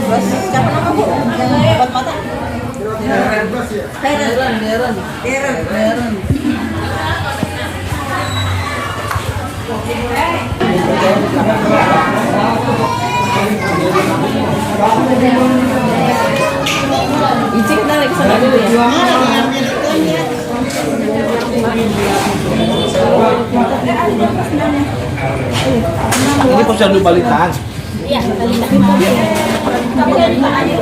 Terus siapa nama Bu? Yang obat mata? Deren. Icik tarik ke sana dulu ya. Ini posyandu balitaan. Iya, balitaan. Kamu dari mana aja?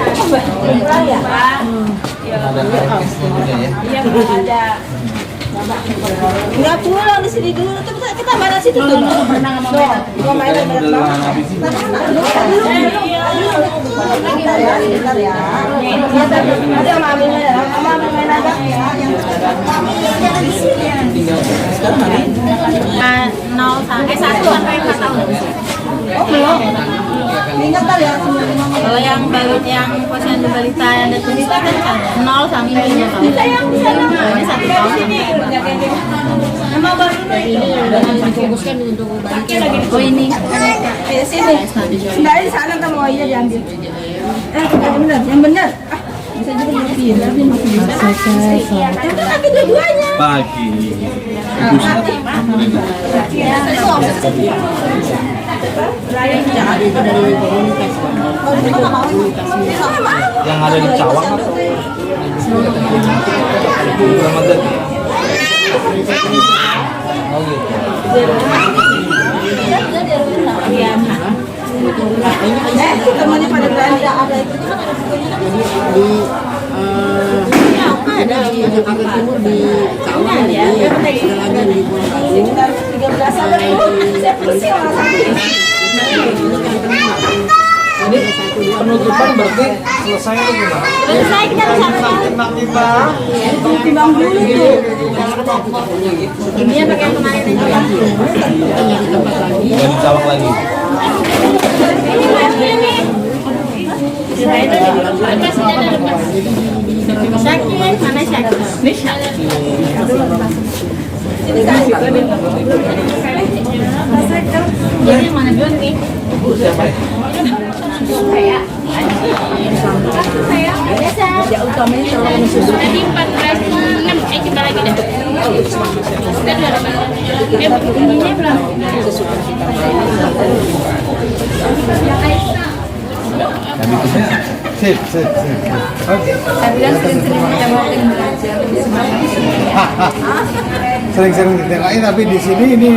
Ya. Ada orkesnya juga ya. Iya, ada. Enggak pulang di sini dulu, tapi kita mana situ tuh? Pernah mau main ada mami main ada. Sekarang hari 0 sampai 1 sampai 4 tahun. Oh belum. Ingat kali ya. Kalau yang balut yang posyandu balita yang ada tulisan kan 0 sampai 5 tahun. Ini 1 tahun. Nama baru Ini udah difokuskan untuk balita. Oh ini. di sini. Dari sana kamu aja diambil. Benar, yang benar. Bisa juga lebih, tapi masih bisa. Itu lagi dua-duanya. pagi. Ibu yang ada di Cawang atau Ramadan? Oh gitu. Temannya pada berani ada itu. Ada di Jakarta Timur di Cawang ya, ada lagi di Pulau Batu. Sekitar 13 ada Bu. Saya pusing orang sakit. Ini penutupan berarti selesai atau gimana? Selesai kita bisa Timbang dulu tuh. ini yang pakai yang kemarin aja. Nggak di Cawang lagi. Syakir, mana Syakir? Ini Syakir. Ini mana dulu nih? Saya. Biasa. Ya utamanya kalau susu. Tadi 14.6. Coba lagi dah. Sudah dua. Ininya berapa? Sip. Oke. Saya bilang sering-sering ditengok-tengok belajar. Sering-sering ditengokin tapi di sini ini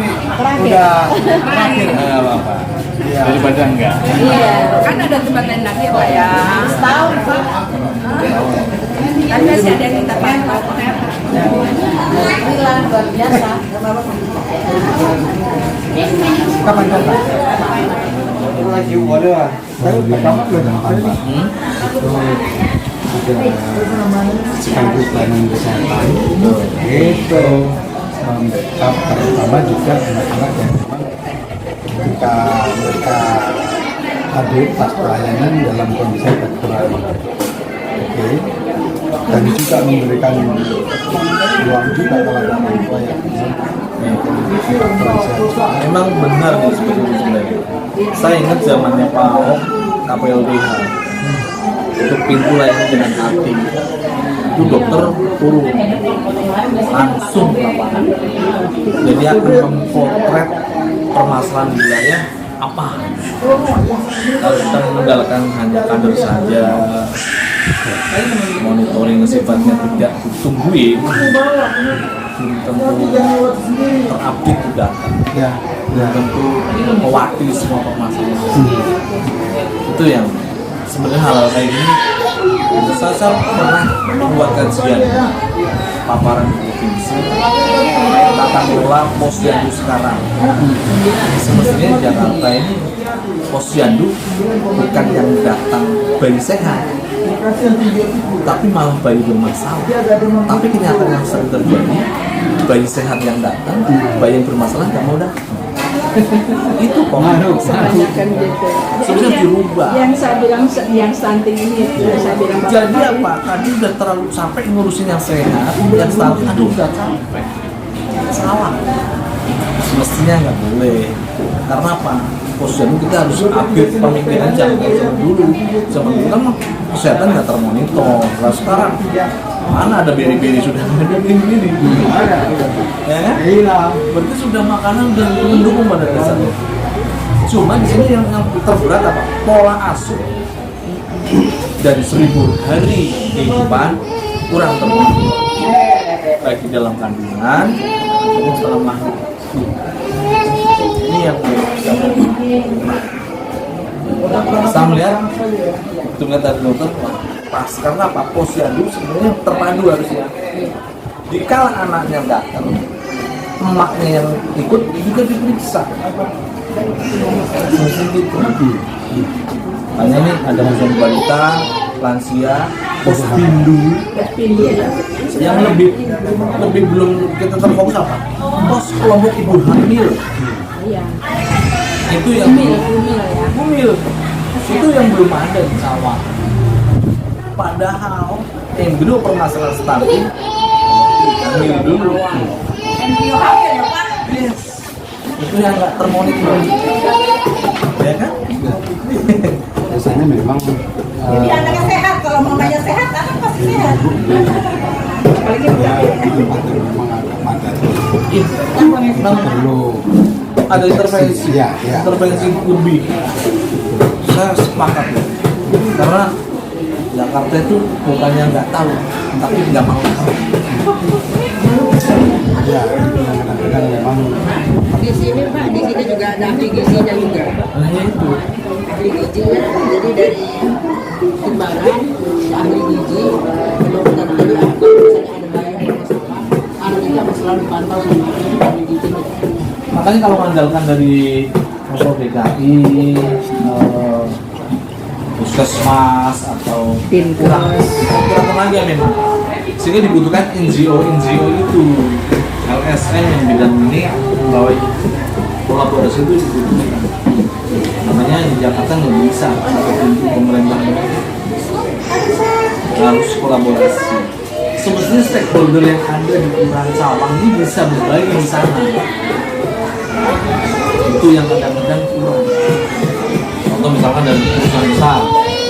udah terakhir. Nggak apa-apa. Iya. Daripada enggak. Iya, kan ada tempat lain lagi Pak ya. Setahun Pak. Kan masih ada yang kita pantau. Ini luar biasa. Kapan datang? Lagi wadah. Saya pertama belum ada. Sekaligus pelayanan kesehatan itu membackup terutama juga anak-anak yang memang ketika mereka hadir pas pelayanan dalam kondisi kekurangan. Oke. Dan juga memberikan ruang juga kalau ada orang tua yang Memang benar nih seperti itu sebenarnya. Saya ingat zamannya Pak Ahok KPLBH. Untuk pintu layanan dengan hati. Itu dokter turun langsung ke lapangan. Jadi akan memotret permasalahan wilayah apa. Kalau kita mengandalkan hanya kader saja, monitoring sifatnya tidak ditungguin, belum tentu terupdate juga, belum tentu mewakili semua permasalahan. Itu yang sebenarnya hal kayak gini. Saya pernah membuat kajian paparan di provinsi tata kelola posyandu sekarang. Semestinya di Jakarta ini posyandu bukan yang datang bayi sehat, tapi malah bayi bermasalah. Tapi kenyataan yang sering terjadi, bayi sehat yang datang, bayi yang bermasalah nggak mau datang. Itu kok Kebanyakan gitu. sebenarnya dirubah. Yang saya bilang yang stunting ini, saya bilang Jadi apa? Tadi udah terlalu sampai ngurusin yang sehat, yang stunting, aduh udah capek. Salah. Semestinya nggak boleh. Karena apa? posyandu kita harus update pemikiran jangan kayak zaman dulu kan kesehatan nggak termonitor. Nah sekarang mana ada beri-beri, sudah ada beri-beri ya kan? Berarti sudah makanan udah mendukung pada dasarnya. Cuma di sini yang terberat apa? Pola asuh dari 1000 hari kehidupan kurang terpenuhi, baik di dalam kandungan maupun setelah melahirkan. Ini yang bisa kita melihat, itu kata dokter pas karena apa? Posyandu sebenarnya terpadu harusnya. Dikala anaknya datang, emaknya yang ikut juga diperiksa. Hanya ini ada posyandu balita, lansia, posyandu yang lebih belum kita terfokus apa? Pos kelompok ibu hamil. Itu yang hamil. Itu yang belum ada di sawah. Padahal embrio permasalahan stunting hamil dulu. Embrio hamil ya Pak? Yes. Itu yang nggak termonitor. Ya kan? Biasanya memang Jadi anaknya sehat, kalau mamanya sehat, anak pasti sehat. Apalagi Memang perlu ada intervensi, ya. intervensi lebih. Saya sepakat ya. Karena Jakarta itu bukannya nggak tahu, tapi nggak mau tahu. ya kadang-kadang memang Di sini Pak, di sini juga ada ahli gizinya juga. Nah itu. Ahli gizinya, jadi dari Jembaran, ahli gizi, kalau tadi apa, misalnya ada bayi yang masalah, anak itu harus selalu dipantau sama ahli gizinya. Makanya kalau mengandalkan dari Pemprov DKI, puskesmas atau kurang tenaga memang, sehingga dibutuhkan NGO itu, LSM yang bidang ini bahwa kolaborasi itu dibutuhkan. Namanya di Jakarta nggak bisa satu pintu pemerintah harus kolaborasi. Semestinya stakeholder yang ada di Kelurahan Cawang ini bisa berbagi di sana. Itu yang kadang-kadang kurang. Contoh misalkan dari perusahaan besar,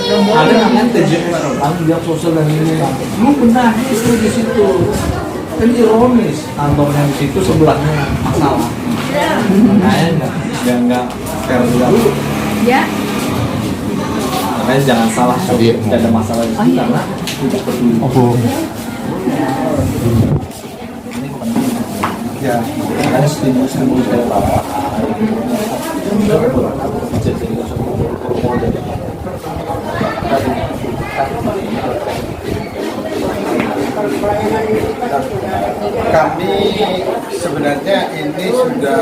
ada namanya TJS, tanggung jawab sosial dan ini, lu benahi itu di situ. Kan ironis, kantornya di situ sebelahnya masalah. Makanya nggak fair juga. Ya. Makanya jangan salah, tidak ada masalah di situ karena tidak peduli. Ini penting. Ya, makanya stimulus dari bapak. kami sebenarnya ini sudah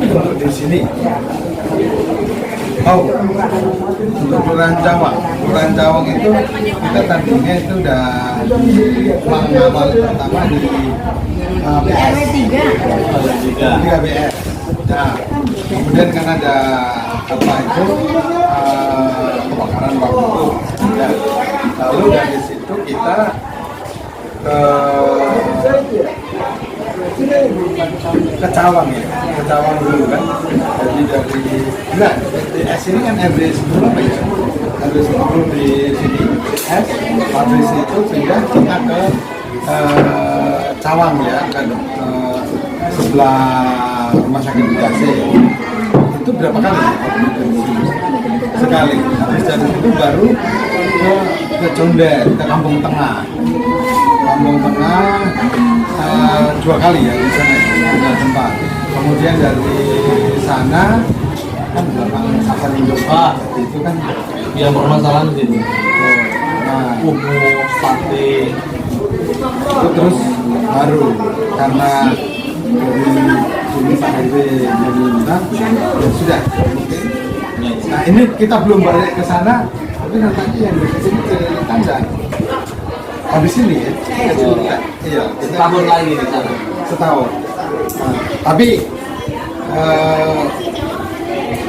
untuk di sini. Untuk Kelurahan Cawang itu kita tadinya itu udah awal pertama di BS 3 BS. Nah, kemudian kan ada apa itu kebakaran waktu itu. Ya. Lalu dari situ kita ke Cawang ya, ke Cawang dulu kan. Jadi dari BS ini kan average 10 ya, average 10 di sini BS, habis itu pindah kita ke Cawang ya, kan sebelah rumah sakit Bidase. Itu berapa kali? Sekali. Habis dari itu baru ke Condet, ke Kampung Tengah. Kampung Tengah 2 kali ya di sana, ada tempat. Kemudian dari sana kan belakang Pasar Indonesia itu kan Yang permasalahan di sini. nah, Sate. itu terus baru karena dari ini Pak RW meminta ya sudah oke. Nah ini kita belum balik ke sana, tapi nanti yang di sini ke kandang habis ini ya. Iya, kita Setahun lagi di sana. setahun. Nah, tapi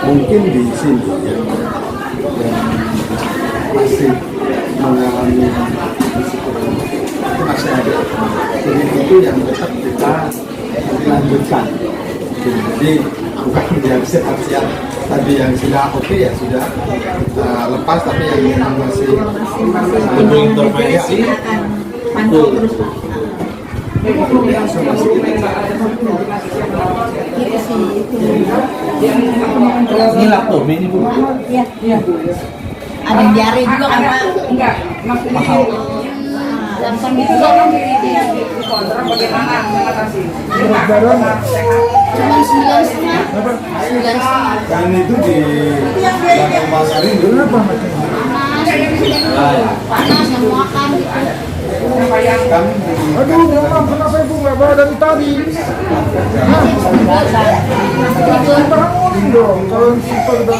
mungkin di sini ya, yang masih mengalami risiko itu masih ada. Jadi itu yang tetap kita lanjutkan. Jadi bukan yang siap-siap tadi yang sudah oke ya sudah lepas, tapi yang masih Untuk intervensi Pantau terus Pak. ini laptop ini Bu. Iya. Ada yang diare juga kan Pak? Enggak, Mahal. Langsung gitu kan? kontrak bagaimana mengatasi? Cuma 9,5. 9,5. kan itu di Lampung Pasar ini berapa Panas, nggak mau makan gitu. kan Aduh, memang kenapa ibu nggak bawa dari tadi? Bangunin dong, kalau simpel udah.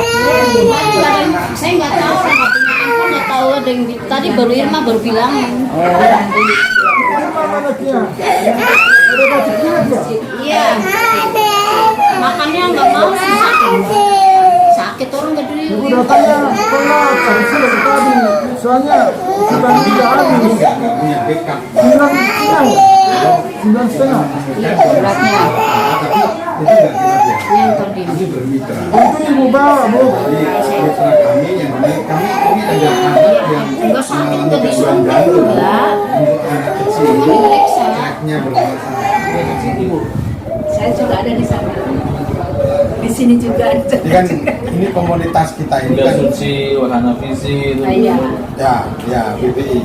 Saya nggak tahu, orang nggak punya handphone, nggak tahu ada yang tadi baru Irma baru bilangin. Mana anaknya? Ada batik juga. Iya. Makannya nggak mau sih sakit. Sakit orang nggak dulu. Ibu datanya telat, harusnya dari tadi. Soalnya sudah tidak habis. nggak punya backup 9,5. Beratnya tapi itu nggak kita yang terdiri. ini bermitra. Itu ibu bawa, Bu. Jadi mitra kami yang kami ini ada anak yang Enggak sakit, mengalami nggak gangguan disuruh jantung enggak. untuk anak kecil Cuma diperiksa. anaknya bermasalah. Ibu. Saya juga ada di sana. Di sini juga ada. Jadi kan ini komunitas kita ini Udah kan Suci, Wahana Visi itu. Iya. ya BPI.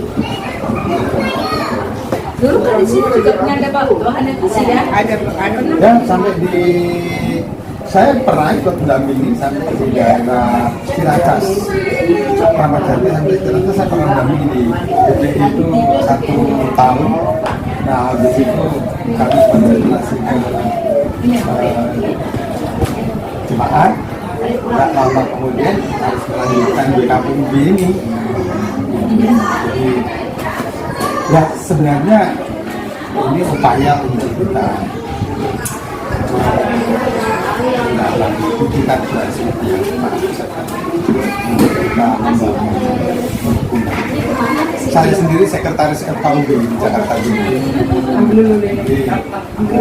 Dulu kan di sini juga pernah ada Pak Wahana Visi ya? Ada. Ya sampai di saya pernah ikut mendampingi sampai di daerah Ciracas, Kramat Jati sampai Ciracas saya pernah mendampingi di BPI itu 1 tahun. Nah habis itu kami mendelegasikan jemaat. Tidak lama kemudian harus melanjutkan BKPUB ini. Jadi ya sebenarnya ini upaya untuk kita kita juga seperti yang Pak katakan untuk kita membangun. Saya sendiri sekretaris FKUB di Jakarta Timur. Jadi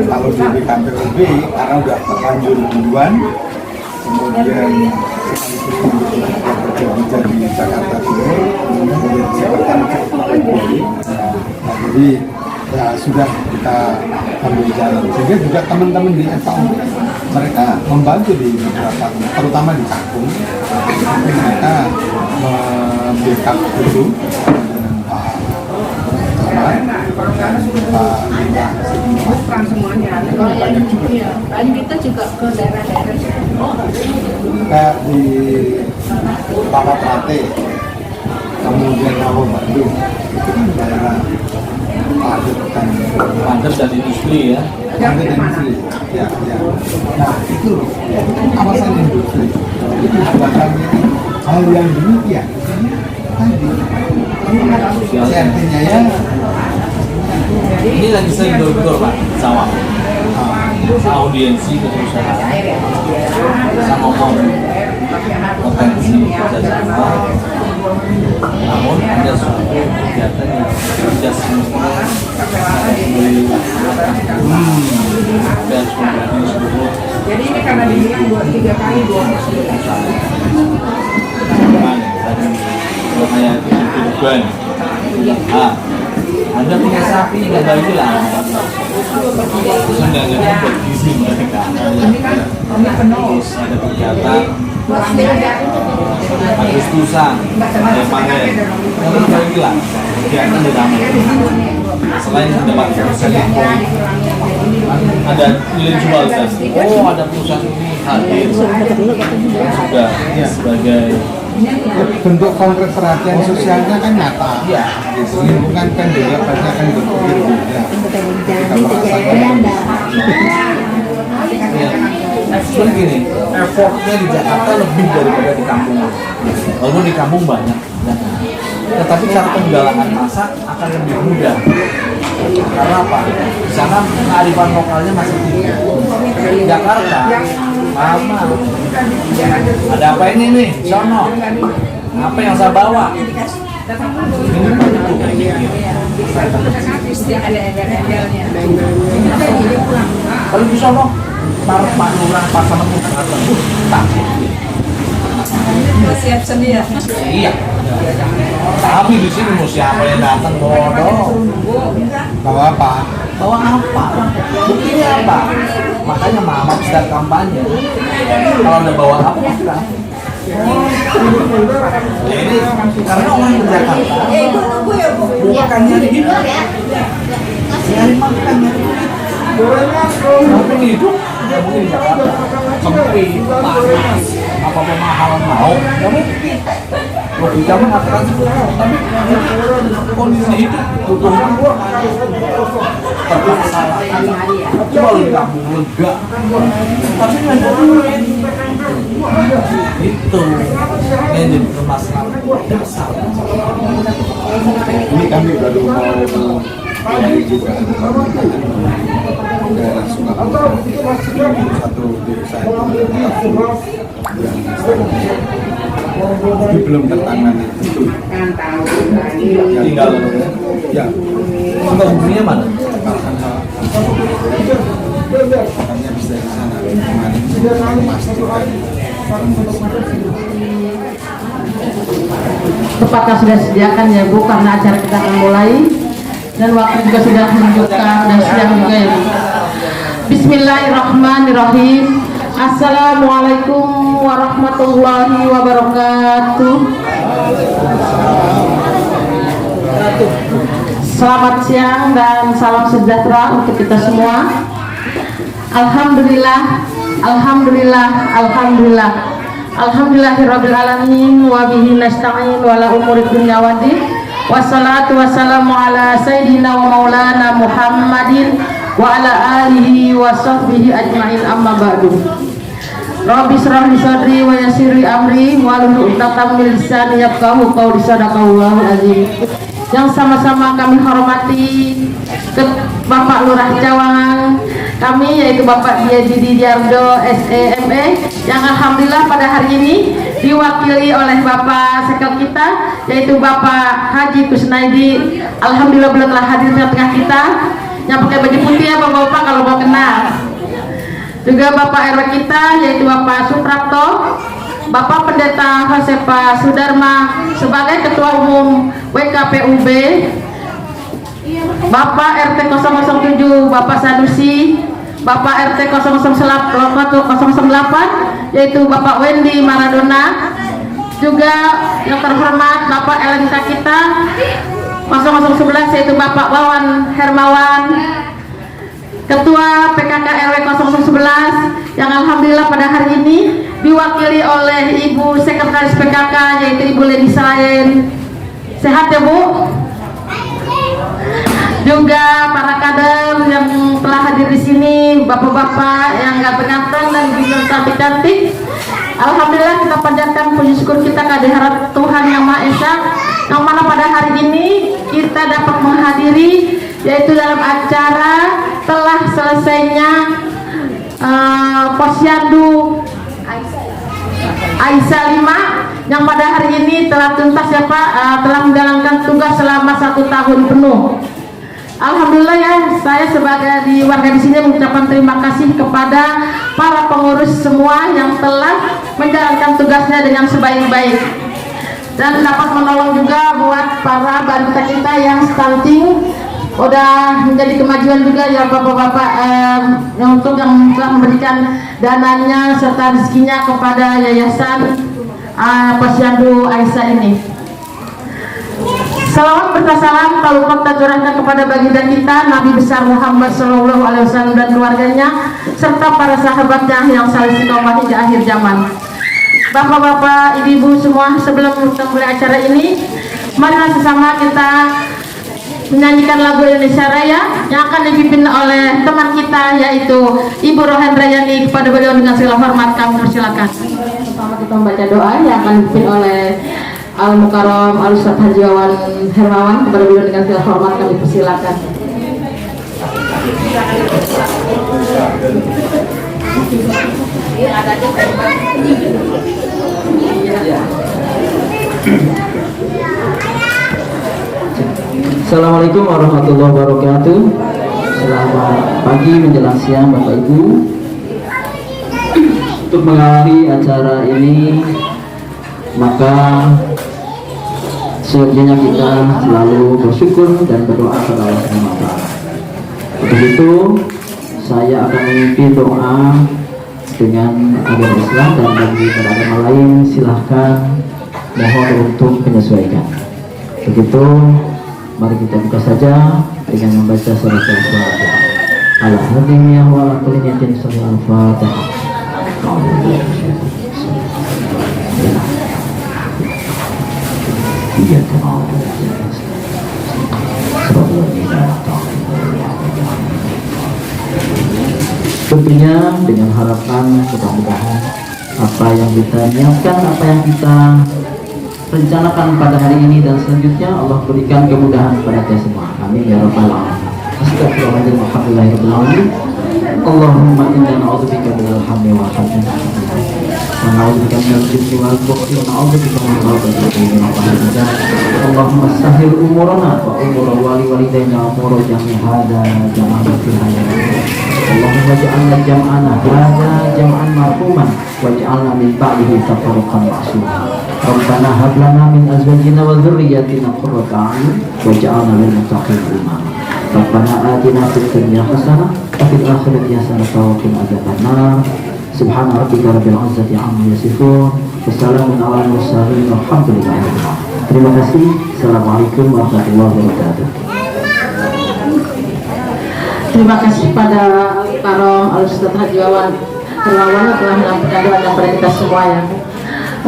kalau di BKPUB karena udah terlanjur duluan, kemudian bekerja di Jakarta Timur, kemudian sekretaris FKUB. Nah, jadi ya sudah kita ambil jalan. Sehingga juga teman-teman di FKUB mereka membantu di beberapa, terutama di Cakung, mereka membackup itu dengan Pak Bukan semuanya. banyak juga. Dan kita juga ke daerah-daerah. Kayak di Papa Prate, kemudian Rawa Bandung, itu kan daerah padat dan Padat dan industri ya. padat dan industri. Ya. Nah itu kawasan industri. Itu sebabnya hal yang demikian. Tadi, artinya ya. Ini lagi sering door Pak, sawah. Audiensi ke perusahaan. Bisa ngomong potensi kerjasama. Namun ada suatu kegiatan yang tidak semestinya dan seluruh seluruh. Jadi ini karena dibilang 3 kali 2 Kayak kurban. Anda punya sapi nggak bagi lah. Seenggaknya buat gizi mereka. Terus ada kegiatan Agustusan, ada panen. Kalau bagi lah, kegiatan di taman. Selain mendapat perusahaan ada nilai jual dan ada perusahaan ini hadir sudah sebagai Bentuk konkret perhatian sosialnya kan nyata. Iya. Lingkungan kan juga banyak kan berpikir beda. Kita merasakan sebenarnya gini, effortnya di Jakarta lebih daripada di kampung. Walaupun di kampung banyak, tetapi cara penggalangan massa akan lebih mudah. Karena apa? Di sana kearifan lokalnya masih tinggi. Di Jakarta, lama. Ada apa ini nih? Sono. Apa yang saya bawa? Ini ada embel-embelnya. kalau di sono ntar Pak Lurah pasangan datang, takut. Siap sedia. Iya. Tapi di sini mau siapa yang datang bodoh? Bawa apa? Bawa apa? Buktinya apa? Makanya mama sedang kampanye. Kalau udah bawa apa enggak? Ini karena orang di Jakarta bukan nyari hidup, nyari makan, nyari duit. Mungkin hidup, ya mungkin di Jakarta sempit, panas, apa mahal mau, ya mungkin. Logika mengatakan seperti itu, tapi kondisi hidup butuhnya permasalahan. Coba lu kampung lega, tapi nggak ada duit. Itu yang jadi permasalahan dasar. Ini kami baru mau mulai juga daerah Sukabumi, satu desa itu belum tertangani itu. Tinggal Ya, Sukabuminya mana? makanya bisa di sana memastikan. Tepatnya sudah sediakan ya Bu, karena acara kita akan mulai dan waktu juga sudah menunjukkan dan siang juga ya Bu. Bismillahirrahmanirrahim. Assalamualaikum warahmatullahi wabarakatuh. Selamat siang dan salam sejahtera untuk kita semua. Alhamdulillah, alhamdulillah, alhamdulillah. Alhamdulillahirabbil alamin wa bihi nasta'in wa la umuri dunya waddin. Wassalatu wassalamu ala sayyidina wa maulana Muhammadin wa ala alihi wa sahbihi ajma'in, amma ba'du. Rabbi shrah li sadri wa yassir li amri wahlul 'uqdatam min lisani yafqahu qawli. Sadaqallahul azim. Yang sama-sama kami hormati ke Bapak Lurah Cawangan kami, yaitu Bapak Diadi Diardo SEME, yang alhamdulillah pada hari ini diwakili oleh Bapak Sekel kita, yaitu Bapak Haji Kusnaidi. Alhamdulillah belum telah hadir di tengah kita, yang pakai baju putih ya Bapak-bapak kalau mau kenal. Juga Bapak RW kita, yaitu Bapak Suprapto, Bapak Pendeta Hosepa Sudarma sebagai Ketua Umum WKPUB, Bapak RT 007 Bapak Sanusi, Bapak RT 008 yaitu Bapak Wendy Maradona, juga yang terhormat Bapak LNK kita 0011 yaitu Bapak Wawan Hermawan, Ketua PKK RW 0011 yang alhamdulillah pada hari ini diwakili oleh Ibu Sekretaris PKK yaitu Ibu Leni Salayen. Sehat ya Bu? Juga para kader yang telah hadir di sini, bapak-bapak yang ganteng-ganteng dan juga cantik-cantik. Alhamdulillah kita panjatkan puji syukur kita kehadirat Tuhan Yang Maha Esa, yang mana pada hari ini kita dapat menghadiri yaitu dalam acara telah selesainya Posyandu Aisyah 5 yang pada hari ini telah tuntas ya Pak, telah menjalankan tugas selama 1 tahun penuh. Alhamdulillah ya, saya sebagai warga di sini mengucapkan terima kasih kepada para pengurus semua yang telah menjalankan tugasnya dengan sebaik-baik dan dapat menolong juga buat para balita kita yang stunting. Udah menjadi kemajuan juga ya bapak-bapak yang telah memberikan dananya serta rezekinya kepada yayasan Posyandu Aisyah ini. Salawat bertasalam talukat tercurahkan kepada baginda kita Nabi besar Muhammad SAW dan keluarganya serta para sahabatnya yang saling istiqomah hingga akhir zaman. Bapak-bapak, ibu-ibu semua, sebelum kita mulai acara ini, marilah sesama kita menyanyikan lagu Indonesia Raya yang akan dipimpin oleh teman kita yaitu Ibu Rohendra Yani. Kepada beliau dengan segala hormat kami persilakan. Pertama kita membaca doa yang akan dipimpin oleh Al-Mukarram Al-Ustadz Haji Wawan Hermawan. Kepada beliau dengan segala hormat kami persilakan. Assalamualaikum warahmatullahi wabarakatuh. Selamat pagi menjelang siang Bapak Ibu. Untuk mengawali acara ini, maka seyogianya kita selalu bersyukur dan berdoa kepada Allah Subhanahu wa Ta'ala. Untuk itu, saya akan memimpin doa dengan agama Islam, dan bagi agama lain silahkan mohon untuk menyesuaikan. Begitu, mari kita buka saja dengan membaca surat Al-Fatihah. Alhamdulillah wa ala kulli niyatin Al-Fatihah. Tentunya dengan harapan mudah-mudahan apa yang kita niatkan, apa yang kita rencanakan pada hari ini dan selanjutnya, Allah berikan kemudahan kepada kita semua. Amin ya rabbal alamin. Astagfirullahaladzim, alhamdulillahirabbil alamin. Allahumma inna na'udzubika minal hammi wal hazani wa na'udzubika minal jibni wal bukhli wa na'udzubika min al-ghadabti wal fahsai. Allahumma sahhil umurana wa umura walidaina wa umura jami' hada jama'an fil hayat. Allahumma ja'alna jam'ana hada jam'an marhuman waj'alna min ba'dihi tafarruqan ma'suma. Rabbana hab lana min azwajina wa dhurriyyatina qurrata a'yun waj'alna lil muttaqina imama. Rabbana atina fid dunya hasanah wa fil akhirati hasanah wa qina adzabannar. Subhana rabbika rabbil izzati amma yasifun. Wassalamun ala mursalin walhamdulillahi rabbil alamin. Terima kasih. Assalamualaikum warahmatullahi wabarakatuh. Terima kasih pada Karom Al-Ustadz Haji Wawan Terlawan telah menyampaikan doa kepada kita semua ya.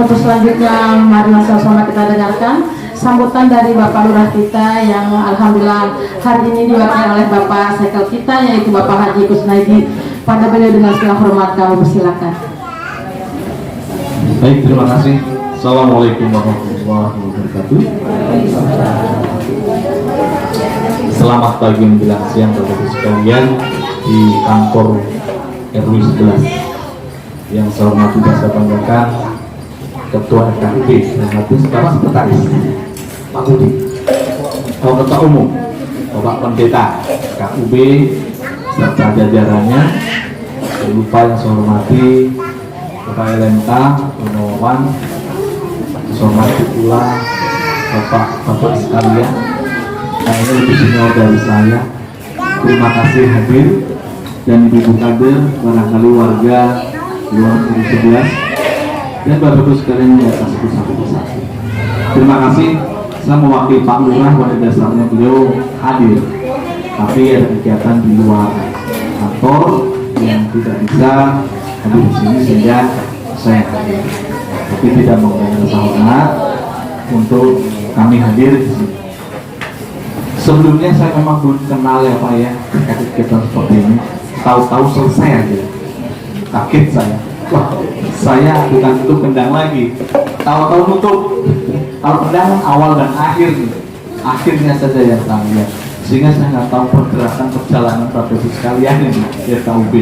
Untuk selanjutnya, mari sama-sama kita dengarkan sambutan dari Bapak Lurah kita yang alhamdulillah hari ini diwakili oleh Bapak Sekel kita, yaitu Bapak Haji Kusnaidi. Pada beliau dengan segala hormat kami persilakan. Baik, terima kasih. Assalamualaikum warahmatullahi wabarakatuh. Selamat pagi menjelang siang Bapak-Ibu sekalian di kantor RW 11. Yang saya hormati dan saya banggakan Ketua FKIP dan sekarang sekretaris Pak Budi, Ketua Umum Bapak Pendeta KUB serta jajarannya. Jangan lupa yang saya hormati Bapak LMK, Gunawan, saya hormati pula Bapak sekalian. Kayaknya lebih senior dari saya. Terima kasih hadir dan ibu kader, barangkali warga luar 11 dan bapak-ibu sekalian di atas satu persatu. Terima kasih. Saya mewakili Pak Lurah, pada dasarnya beliau hadir, tapi ada kegiatan di luar kantor yang tidak bisa hadir di sini sehingga saya hadir. Tapi tidak mengurangi rasa hormat untuk kami hadir di sini. Sebelumnya saya memang belum kenal ya Pak ya kegiatan seperti ini. Tahu-tahu selesai aja, kaget saya. Wah, saya bukan tutup kendang lagi. Tahu-tahu nutup. Kalau kendang awal dan akhir, akhirnya saja yang saya lihat. Sehingga saya nggak tahu perjalanan Bapak-Ibu sekalian ini di KUB.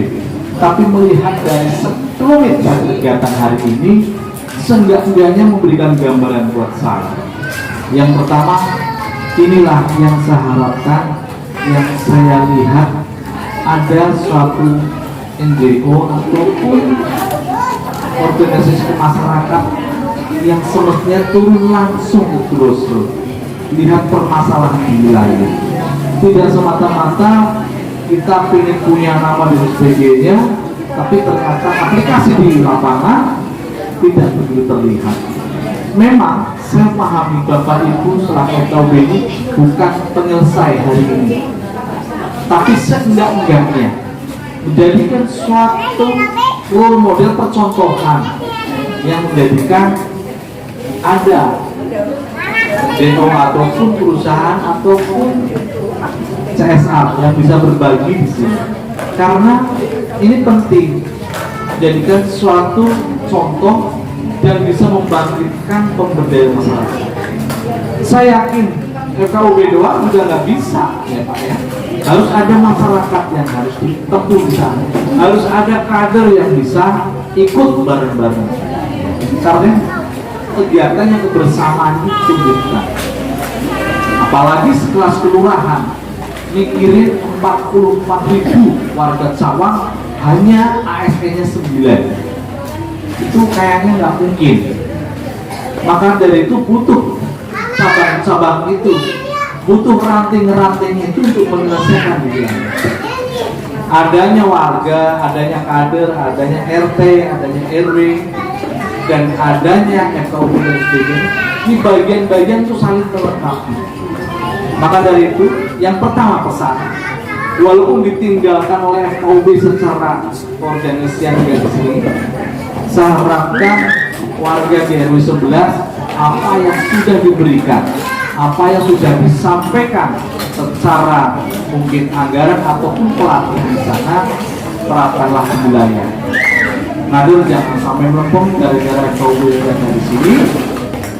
Tapi melihat dari sekelumit kegiatan hari ini, seenggak-enggaknya memberikan gambaran buat saya. Yang pertama, inilah yang saya harapkan, yang saya lihat ada suatu NGO ataupun organisasi masyarakat yang semestinya turun langsung ke grassroots, lihat permasalahan di wilayah. Tidak semata-mata kita ingin punya nama dan sebagainya, tapi ternyata aplikasi di lapangan tidak begitu terlihat. Memang saya pahami Bapak Ibu selaku KUB ini bukan penyelesai hari ini, tapi seenggak-enggaknya menjadikan suatu role model percontohan yang menjadikan ada DO ataupun perusahaan ataupun CSR yang bisa berbagi di sini. Karena ini penting, menjadikan suatu contoh dan bisa membangkitkan pemberdayaan masyarakat. Saya yakin KUB doang juga nggak bisa ya Pak ya. Harus ada masyarakat yang harus ditempuh di sana. Harus ada kader yang bisa ikut bareng-bareng. Karena kegiatan yang kebersamaan itu bukan. Apalagi sekelas kelurahan mikirin 44.000 warga Cawang hanya ASN-nya 9. itu kayaknya nggak mungkin. Maka dari itu butuh cabang-cabang itu, butuh ranting-ranting itu untuk menyelesaikan wilayah. Adanya warga, adanya kader, adanya RT, adanya RW, dan adanya FKUB dan sebagainya, ini bagian-bagian itu saling melengkapi. Maka dari itu, yang pertama pesan, walaupun ditinggalkan oleh FKUB secara organisasian di sini, saya harapkan warga di RW 11 apa yang sudah diberikan, apa yang sudah disampaikan secara mungkin anggaran ataupun pelatihan di sana, terapkanlah di wilayah. Nadir jangan sampai melempem gara-gara FKUB yang dari sini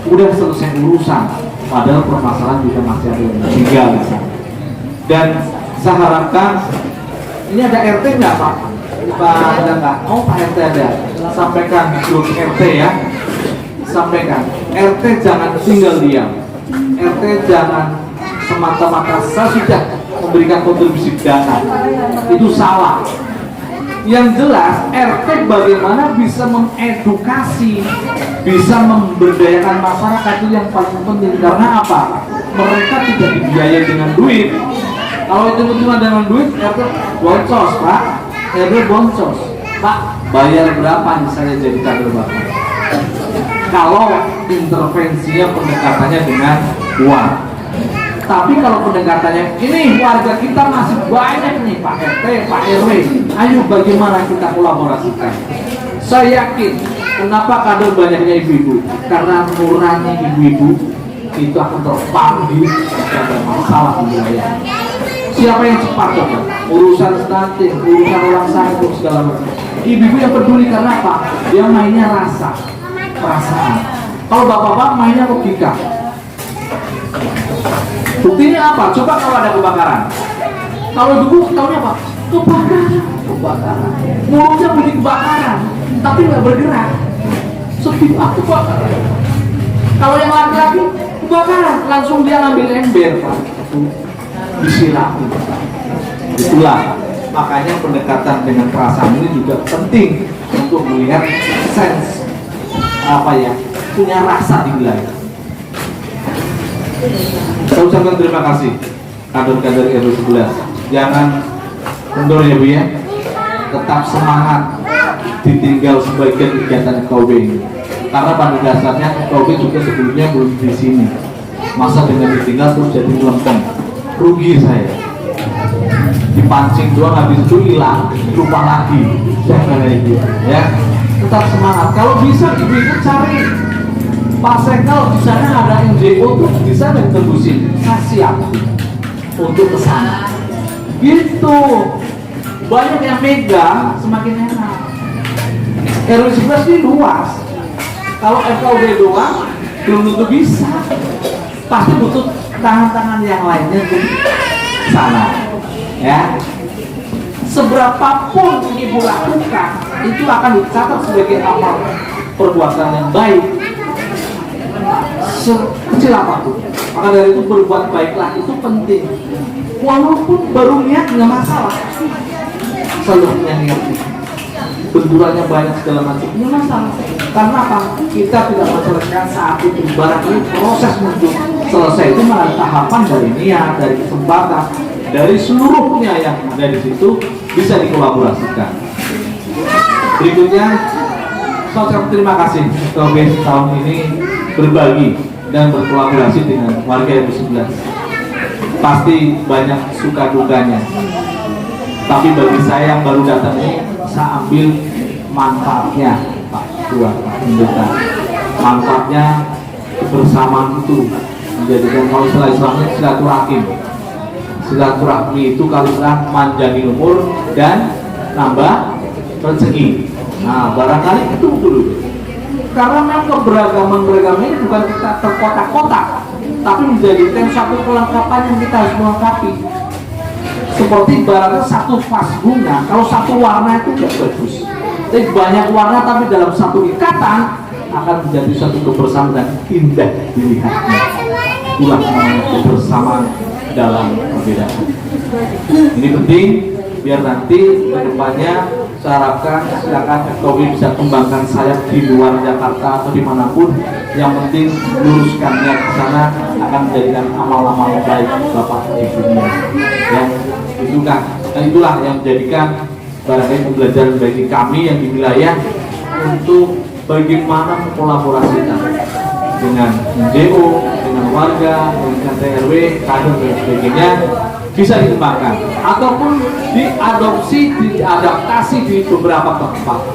udah selesai urusan, padahal permasalahan juga masih ada yang tinggal di sana. Dan saya harapkan ini ada RT nggak Pak? Ada nggak? Oh Pak RT ada. Sampaikan di grup RT ya. Sampaikan. RT jangan tinggal diam. RT jangan semata-mata saya sudah memberikan kontribusi dana. Itu salah. Yang jelas RT bagaimana bisa mengedukasi, bisa memberdayakan masyarakat itu yang paling penting. Karena apa? Mereka tidak dibiayai dengan duit. Kalau itu cuma dengan duit, RT boncos Pak, RT boncos Pak, bayar berapa nih saya jadi kader Bapak? Kalau intervensinya pendekatannya dengan uang. Tapi kalau pendekatannya ini warga kita masih banyak nih Pak RT, Pak RW, ayo bagaimana kita kolaborasikan? Saya yakin kenapa kader banyaknya ibu-ibu? Karena nurani ibu-ibu itu akan terpanggil pada masalah wilayah. Siapa yang cepat coba? Urusan stunting, urusan orang sakit, segala macam. Ibu-ibu yang peduli karena apa? Dia mainnya rasa, perasaan. Kalau bapak-bapak mainnya logika. Buktinya apa? Coba kalau ada kebakaran. Kalau dulu tahunya apa? Kebakaran. Mulutnya bunyi kebakaran, tapi nggak bergerak. Sepi Pak, kebakaran. Kalau yang laki-laki kebakaran, langsung dia ngambil ember Pak. Disirami. Itulah makanya pendekatan dengan perasaan ini juga penting untuk melihat sense apa ya, punya rasa di wilayah. Saya ucapkan terima kasih kader-kader RW 11. Jangan mundur ya Bu ya. Tetap semangat ditinggal sebagian kegiatan FKUB ini. Karena pada dasarnya FKUB juga sebelumnya belum di sini. Masa dengan ditinggal terus jadi melempem. Rugi saya. Dipancing doang habis itu hilang, lupa lagi. Jangan kayak gitu ya. Tetap semangat. Kalau bisa ibu-ibu cari Pak Sekel di sana ada NGO tuh bisa ditembusin. Saya siap untuk kesana. Gitu. Banyak yang megang semakin enak. RW 11 ini luas. Kalau FKUB doang belum tentu bisa. Pasti butuh tangan-tangan yang lainnya di sana. Ya. Seberapapun ibu lakukan itu akan dicatat sebagai amal perbuatan yang baik. Sekecil apapun. Maka dari itu berbuat baiklah itu penting. Walaupun baru niat nggak masalah. Selalu punya niat. Benturannya banyak segala macam. Nggak masalah. Karena apa? Kita tidak menyelesaikan saat itu. Barang ini proses menuju selesai itu malah tahapan dari niat, dari kesempatan, dari seluruhnya yang ada di situ bisa dikolaborasikan. Berikutnya, saya ucapkan terima kasih FKUB tahun ini berbagi dan berkolaborasi dengan warga RW 11. Pasti banyak suka dukanya. Tapi bagi saya yang baru datang ini, saya ambil manfaatnya, Pak Ketua, Pak Pendeta. Manfaatnya kebersamaan itu menjadikan kalau istilah Islamnya silaturahim. Silaturahmi itu kalau istilah manjani umur dan nambah rezeki. Nah, barangkali itu dulu. Karena memang keberagaman ini bukan kita terkotak-kotak, tapi menjadikan satu kelengkapan yang kita harus melengkapi. Seperti barangnya satu vas bunga, kalau satu warna itu tidak bagus. Tapi banyak warna tapi dalam satu ikatan akan menjadi satu kebersamaan dan indah dilihatnya. Itulah namanya kebersamaan dalam perbedaan. Ini penting biar nanti kedepannya kita harapkan silakan FKUB bisa kembangkan sayap di luar Jakarta atau dimanapun. Yang penting luruskan niat ke sana akan menjadikan amal-amal baik Bapak di dunia. Yang itulah yang menjadikan barangkali pembelajaran bagi kami yang di wilayah untuk bagaimana mengkolaborasikan dengan NGO, dengan warga, dengan RW, kader dan sebagainya bisa dikembangkan ataupun diadopsi, diadaptasi di beberapa tempat,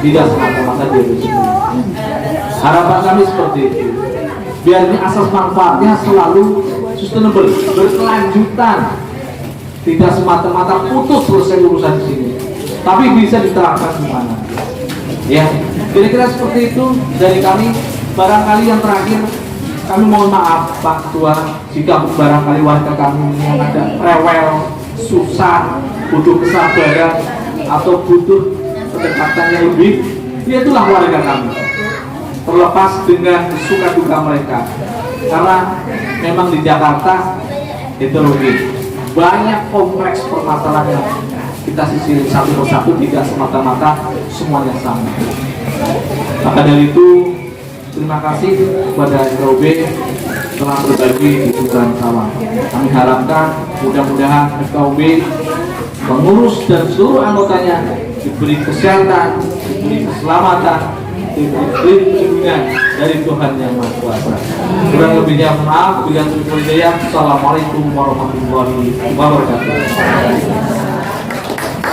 tidak semata-mata di Indonesia. Harapan kami seperti itu, biar ini asas manfaatnya selalu sustainable, berkelanjutan, tidak semata-mata putus selesai urusan di sini, tapi bisa diterapkan di mana. Ya, kira-kira seperti itu dari kami. Barangkali yang terakhir, kami mohon maaf Pak Ketua jika barangkali warga kami yang ada rewel, susah, butuh kesabaran atau butuh kedekatan yang lebih, ya itulah warga kami. Terlepas dengan suka duka mereka, karena memang di Jakarta heterogen, banyak kompleks permasalahan yang kita sisir satu persatu, tidak semata-mata semuanya sama. Maka dari itu, terima kasih kepada FKUB telah berbagi di Kelurahan Sawang. Kami harapkan mudah-mudahan FKUB, pengurus dan seluruh anggotanya diberi kesehatan, diberi keselamatan, diberi perlindungan dari Tuhan Yang Maha Kuasa. Kurang lebihnya maaf, billahi taufiq hidayah. Assalamualaikum warahmatullahi wabarakatuh.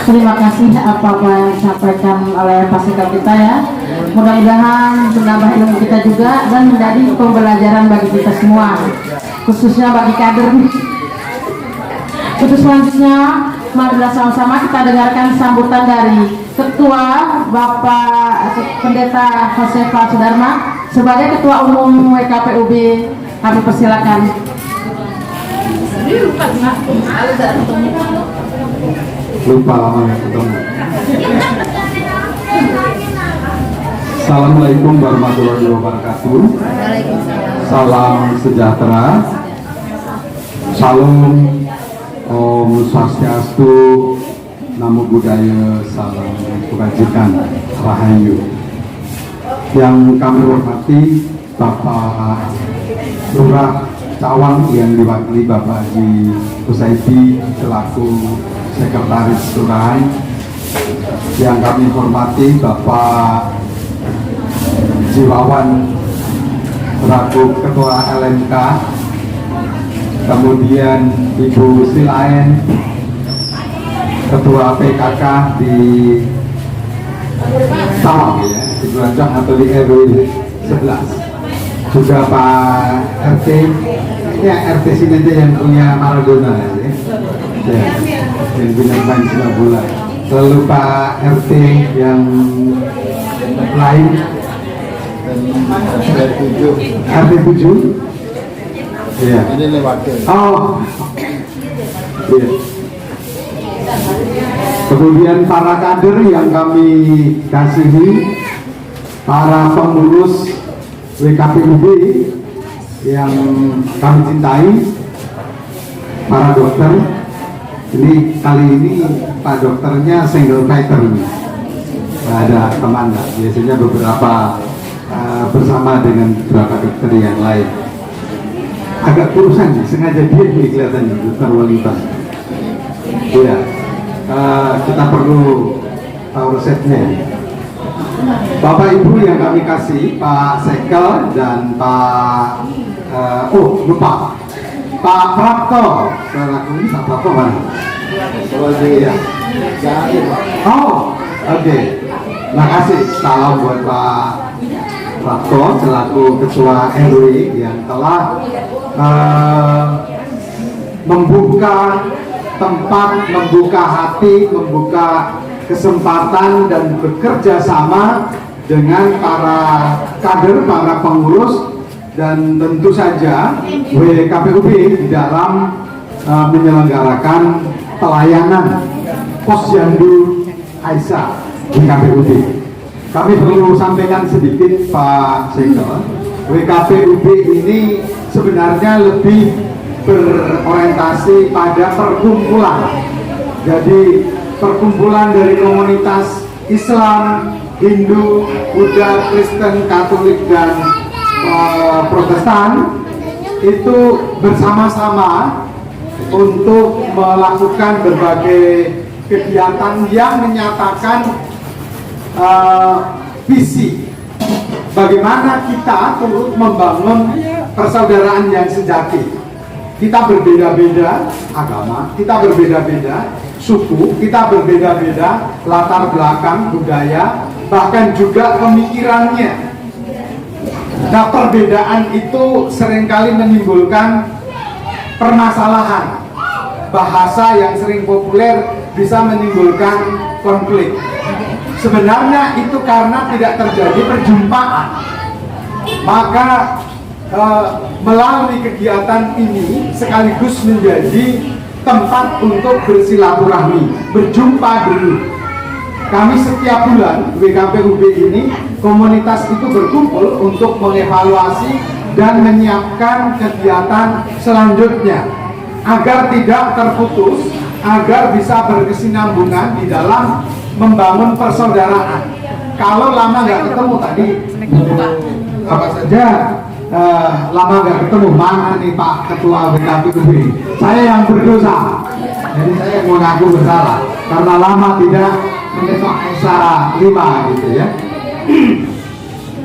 Terima kasih apa-apa yang disampaikan oleh Pak Sekal kita ya. Mudah-mudahan menambah ilmu kita juga dan menjadi pembelajaran bagi kita semua, khususnya bagi kader. Untuk selanjutnya, marilah sama-sama kita dengarkan sambutan dari Ketua Bapak Pendeta Josefa Sudarma sebagai Ketua Umum WKPUB. Kami persilakan. Lupa lama ketemu. Assalamualaikum warahmatullahi wabarakatuh. Salam sejahtera. Salam Om Swastiastu, Namo Buddhaya, Salam Kebajikan, Rahayu. Yang kami hormati Bapak Lurah Cawang yang diwakili Bapak Haji Kusaidi selaku Sekretaris Kelurahan. Yang kami hormati Bapak Jiwawan selaku Ketua LMK, kemudian Ibu Silaen Ketua PKK di Sawang ya, di Belancong atau di RW 11, juga Pak RT ya, RT sini aja yang punya Maradona ya, yang punya main sepak bola. Lalu Pak RT yang lain RT 7 ya. Ini lewatnya. Oh iya. Kemudian para kader yang kami kasihi, para pengurus WKPUB yang kami cintai, para dokter. Ini kali ini Pak dokternya single fighter nih. Ada teman lah, biasanya beberapa bersama dengan beberapa dokter yang lain. Agak kurusan nih, sengaja dia nih kelihatannya dokter Walitas. Iya, kita perlu tahu resepnya. Bapak Ibu yang kami kasih, Pak Sekel dan Pak lupa, Pak Prapto. Selaku ini Pak Prapto mana? Oh, oke. Makasih. Salam buat Pak Prapto selaku Ketua RW yang telah membuka tempat, membuka hati, membuka kesempatan dan bekerja sama dengan para kader, para pengurus, dan tentu saja WKPUB di dalam menyelenggarakan pelayanan Posyandu Aisyah WKPUB. Kami perlu sampaikan sedikit Pak Sekel, WKPUB ini sebenarnya lebih berorientasi pada perkumpulan. Jadi perkumpulan dari komunitas Islam, Hindu, Buddha, Kristen, Katolik, dan Protestan itu bersama-sama untuk melakukan berbagai kegiatan yang menyatakan visi bagaimana kita turut membangun persaudaraan yang sejati. Kita berbeda-beda agama, kita berbeda-beda suku, kita berbeda-beda latar belakang budaya, bahkan juga pemikirannya. Nah, perbedaan itu seringkali menimbulkan permasalahan. Bahasa yang sering populer bisa menimbulkan konflik. Sebenarnya itu karena tidak terjadi perjumpaan. Maka melalui kegiatan ini sekaligus menjadi tempat untuk bersilaturahmi, berjumpa dulu. Kami setiap bulan WKPUB ini komunitas itu berkumpul untuk mengevaluasi dan menyiapkan kegiatan selanjutnya agar tidak terputus, agar bisa berkesinambungan di dalam membangun persaudaraan. Kalau lama nggak ketemu tadi apa saja lama nggak ketemu, mana nih Pak Ketua WKPUB? Saya yang berdosa, jadi saya mengaku bersalah karena lama tidak mengetok Esa 5 gitu ya.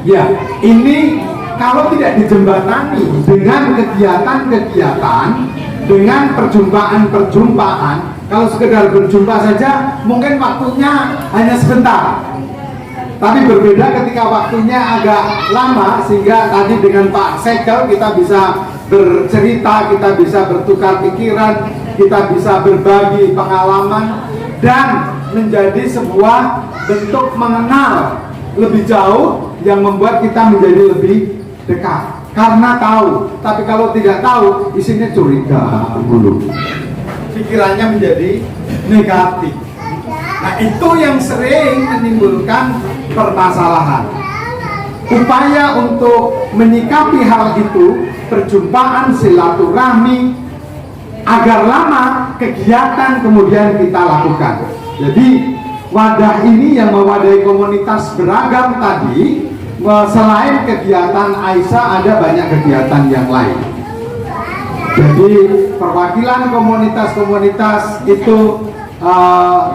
Ya, ini kalau tidak dijembatani dengan kegiatan-kegiatan, dengan perjumpaan-perjumpaan, kalau sekedar berjumpa saja mungkin waktunya hanya sebentar. Tapi berbeda ketika waktunya agak lama, sehingga tadi dengan Pak Sekel kita bisa bercerita, kita bisa bertukar pikiran, kita bisa berbagi pengalaman, dan menjadi sebuah bentuk mengenal lebih jauh yang membuat kita menjadi lebih dekat. Karena tahu, tapi kalau tidak tahu isinya curiga dulu, pikirannya menjadi negatif. Nah, itu yang sering menimbulkan permasalahan. Upaya untuk menyikapi hal itu, perjumpaan, silaturahmi, agar lama kegiatan kemudian kita lakukan. Jadi wadah ini yang mewadahi komunitas beragam tadi, selain kegiatan Aisyah ada banyak kegiatan yang lain. Jadi perwakilan komunitas-komunitas itu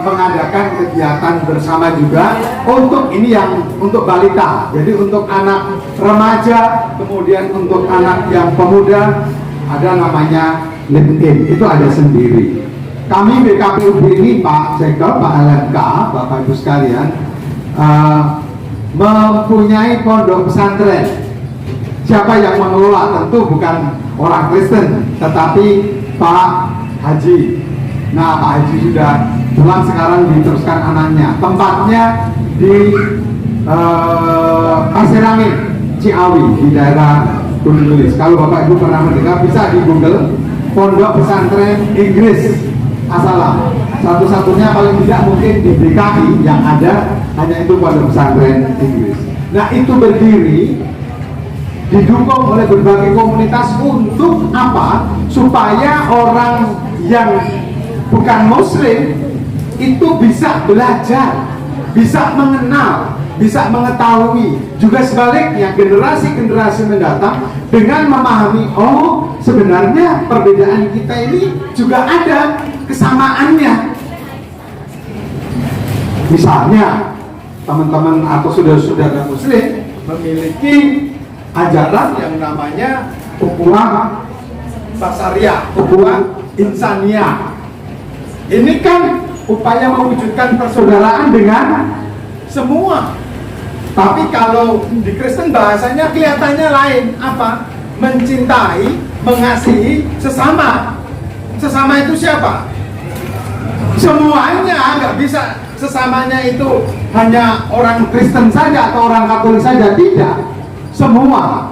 mengadakan kegiatan bersama juga untuk ini yang untuk balita, jadi untuk anak remaja, kemudian untuk anak yang pemuda ada namanya LinkedIn, itu ada sendiri. Kami WKPUB ini Pak Sekel, Pak LMK, Bapak Ibu sekalian, mempunyai pondok pesantren. Siapa yang mengelola? Tentu bukan orang Kristen, tetapi Pak Haji. Nah, Pak Haji sudah pulang, sekarang diteruskan anaknya. Tempatnya di Pasir Angin, Ciawi, di daerah Gunung Gelis. Kalau Bapak Ibu pernah mendengar, bisa di Google Pondok Pesantren Inggris As-Salam. Satu-satunya paling tidak mungkin di DKI yang ada hanya itu Pondok Pesantren Inggris. Nah, itu berdiri didukung oleh berbagai komunitas untuk apa? Supaya orang yang bukan muslim itu bisa belajar, bisa mengenal, bisa mengetahui. Juga sebaliknya generasi-generasi mendatang dengan memahami, oh sebenarnya perbedaan kita ini juga ada kesamaannya. Misalnya teman-teman atau saudara-saudara muslim memiliki ajaran yang namanya ukhuwah basariyah, ukhuwah insaniyah. Ini kan upaya mewujudkan persaudaraan dengan semua. Tapi kalau di Kristen bahasanya kelihatannya lain. Apa? Mencintai, mengasihi sesama. Sesama itu siapa? Semuanya, nggak bisa sesamanya itu hanya orang Kristen saja atau orang Katolik saja. Tidak. Semua.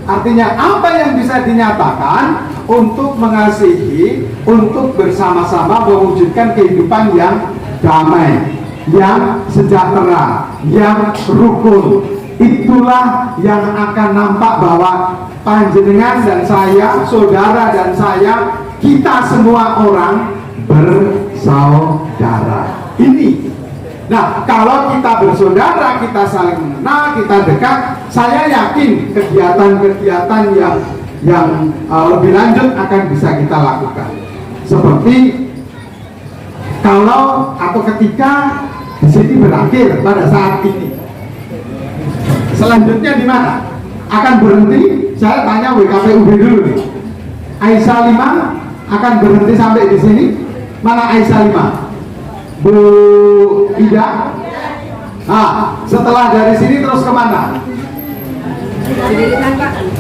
Artinya apa yang bisa dinyatakan untuk mengasihi, untuk bersama-sama mewujudkan kehidupan yang damai, yang sejahtera, yang rukun. Itulah yang akan nampak bahwa panjenengan dan saya, saudara dan saya, kita semua orang bersaudara. ini. Nah, kalau kita bersaudara, kita saling mengenal, kita dekat, saya yakin kegiatan-kegiatan yang lebih lanjut akan bisa kita lakukan. Seperti kalau atau ketika di sini berakhir pada saat ini, selanjutnya di mana? Akan berhenti? Saya tanya WKPUB dulu nih. Aisyah 5 akan berhenti sampai di sini? Mana Aisyah 5? Bu Ida? Nah, setelah dari sini terus kemana?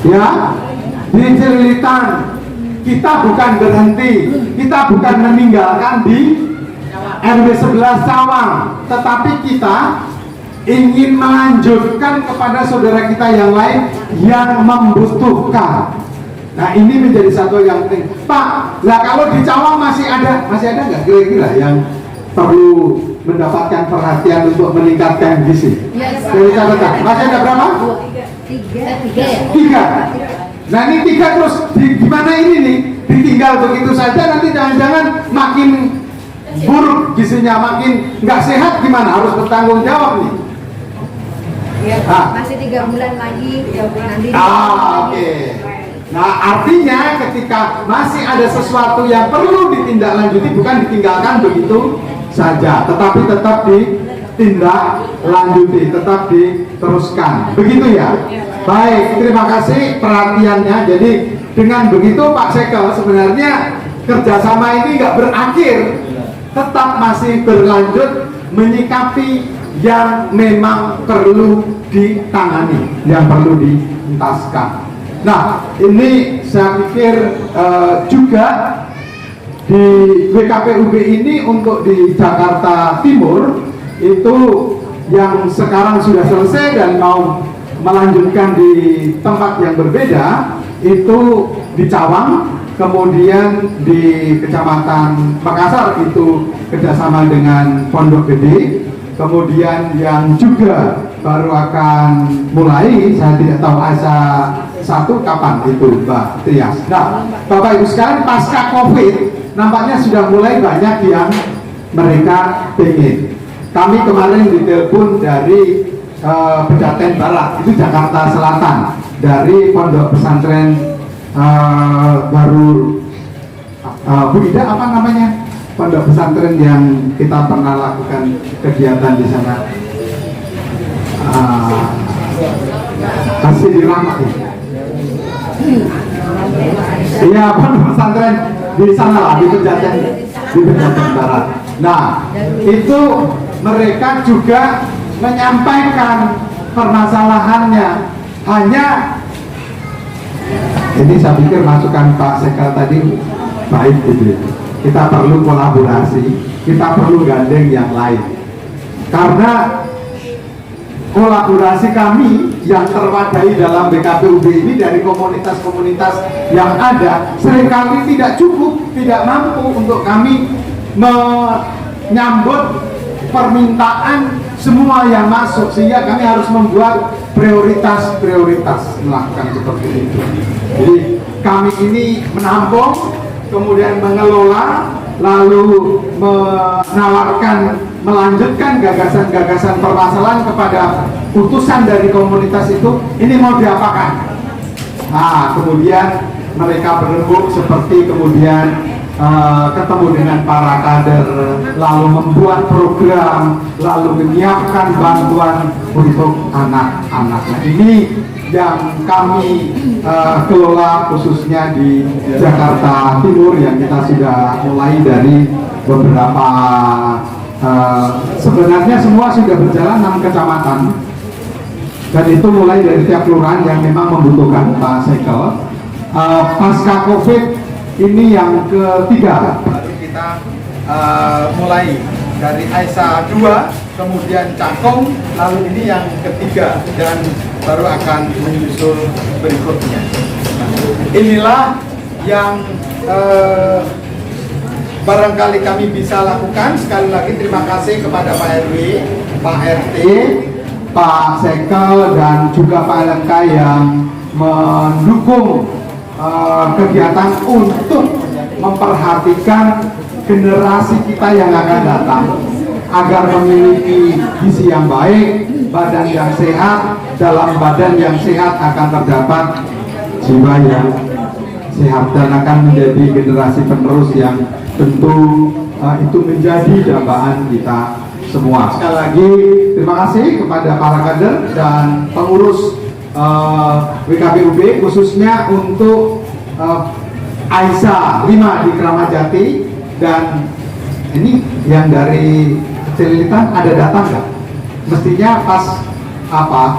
Ya, di Cililitan. Kita bukan berhenti, kita bukan meninggalkan di RW 11 Cawang, tetapi kita ingin melanjutkan kepada saudara kita yang lain yang membutuhkan. Nah, ini menjadi satu yang penting. Pak, lah kalau di Cawang masih ada nggak kira-kira yang perlu mendapatkan perhatian untuk meningkatkan gizi? Dari catatan, masih ada berapa? Tiga. Nah, ini 3 terus gimana ini nih? Ditinggal begitu saja, nanti jangan-jangan makin buruk gizinya, makin nggak sehat, gimana? Harus bertanggung jawab nih. Masih 3 bulan lagi, 3 bulan nanti. Oke. Nah, artinya ketika masih ada sesuatu yang perlu ditindaklanjuti, bukan ditinggalkan begitu saja, tetapi tetap ditindaklanjuti, tetap diteruskan. Begitu ya? Baik, terima kasih perhatiannya. Jadi dengan begitu Pak Sekel, sebenarnya kerjasama ini nggak berakhir, tetap masih berlanjut menyikapi yang memang perlu ditangani, yang perlu dituntaskan. Nah, ini saya pikir juga di WKPUB ini untuk di Jakarta Timur itu yang sekarang sudah selesai dan mau melanjutkan di tempat yang berbeda, itu di Cawang, kemudian di Kecamatan Makassar itu kerjasama dengan Pondok Gede, kemudian yang juga baru akan mulai, saya tidak tahu ASA 1 kapan itu Mbak Tias. Nah, Bapak Ibu sekalian, pasca COVID nampaknya sudah mulai banyak yang mereka pengen. Kami kemarin ditelepon dari Pejaten Barat, itu Jakarta Selatan, dari Pondok Pesantren baru Bu Ida apa namanya? Pondok pesantren yang kita pernah lakukan kegiatan di sana. Kasih dirahmat ya. Iya, pondok pesantren di sana lah, di Pejaten Barat. Nah, itu mereka juga menyampaikan permasalahannya. Hanya ini saya pikir masukan Pak Sekel tadi baik gitu. Kita perlu kolaborasi, kita perlu gandeng yang lain. Karena kolaborasi kami yang terwadai dalam BKPUB ini dari komunitas-komunitas yang ada seringkali tidak cukup, tidak mampu untuk kami menyambut permintaan semua yang masuk, sehingga kami harus membuat prioritas melakukan seperti itu. Jadi kami ini menampung, kemudian mengelola, lalu menawarkan, melanjutkan gagasan-gagasan permasalahan kepada utusan dari komunitas itu. Ini mau diapakan? Nah, kemudian mereka berembuk seperti kemudian ketemu dengan para kader, lalu membuat program, lalu menyiapkan bantuan untuk anak-anak. Nah, ini yang kami kelola khususnya di Jakarta Timur, yang kita sudah mulai dari beberapa sebenarnya semua sudah berjalan 6 kecamatan, dan itu mulai dari tiap kelurahan yang memang membutuhkan Pak Sekel. Pasca COVID ini yang ketiga, baru kita mulai dari Aisyah 2, kemudian Cakung, lalu ini yang ketiga, dan baru akan menyusul berikutnya. Inilah yang barangkali kami bisa lakukan. Sekali lagi terima kasih kepada Pak RW, Pak RT, Pak Sekel, dan juga Pak LMK yang mendukung kegiatan untuk memperhatikan generasi kita yang akan datang. agar memiliki gizi yang baik, badan yang sehat. Dalam badan yang sehat akan terdapat jiwa yang sehat dan akan menjadi generasi penerus yang tentu itu menjadi dambaan kita semua. Sekali lagi terima kasih kepada para kader dan pengurus WKPUB, khususnya untuk Aisyah 5 di Kramat Jati. Dan ini yang dari Celilitan ada datang nggak? Mestinya pas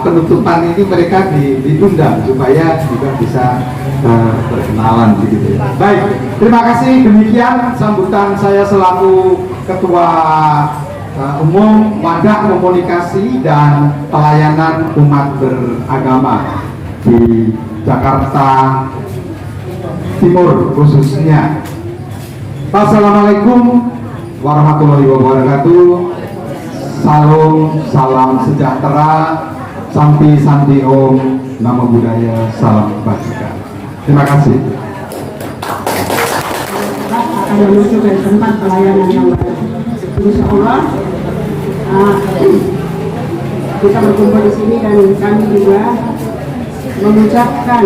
penutupan ini mereka ditunda supaya juga bisa berkenalan begitu. Baik, terima kasih. Demikian sambutan saya selaku Ketua Umum Wadah Komunikasi dan Pelayanan Umat Beragama di Jakarta Timur khususnya. Wassalamualaikum warahmatullahi wabarakatuh. Salam sejahtera, santi om, nama budaya, salam kebajikan. Terima kasih. Akan menuju ke tempat pelayanan yang baru. Insya Allah kita berkumpul di sini dan kami juga mengucapkan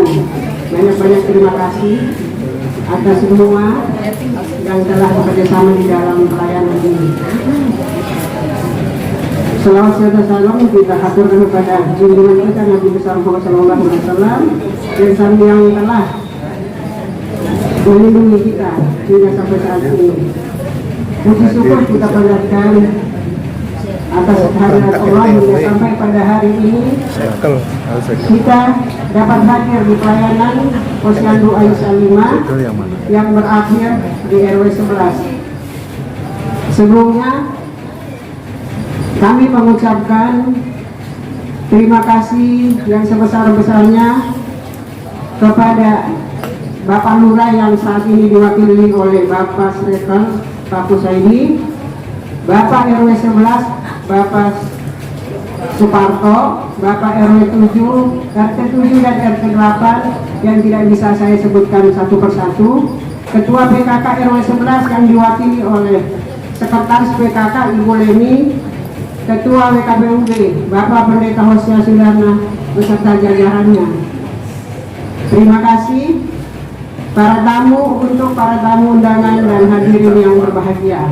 banyak-banyak terima kasih atas semua yang telah bekerjasama di dalam pelayanan ini. Selawat serta salam kita aturkan kepada junjungan kita Nabi besar Muhammad SAW dan Sang yang telah melindungi kita hingga sampai saat ini. Puji syukur kita panjatkan atas kehadiran Allah hingga sampai pada hari ini kita dapat hadir di pelayanan Posyandu Aisyah 5 yang berakhir di RW 11. Sebelumnya kami mengucapkan terima kasih yang sebesar-besarnya kepada Bapak Lurah yang saat ini diwakili oleh Bapak Srekal Pak Kusaidi, Bapak RW 11 Bapak Suparto, Bapak RW 7, RT 7 dan RT 8 yang tidak bisa saya sebutkan satu persatu, Ketua PKK RW 11 yang diwakili oleh Sekretaris PKK Ibu Leni, Ketua WKBUB Bapak Pendeta Hosea Sudarna beserta jajarannya. Terima kasih para tamu, untuk para tamu undangan dan hadirin yang berbahagia.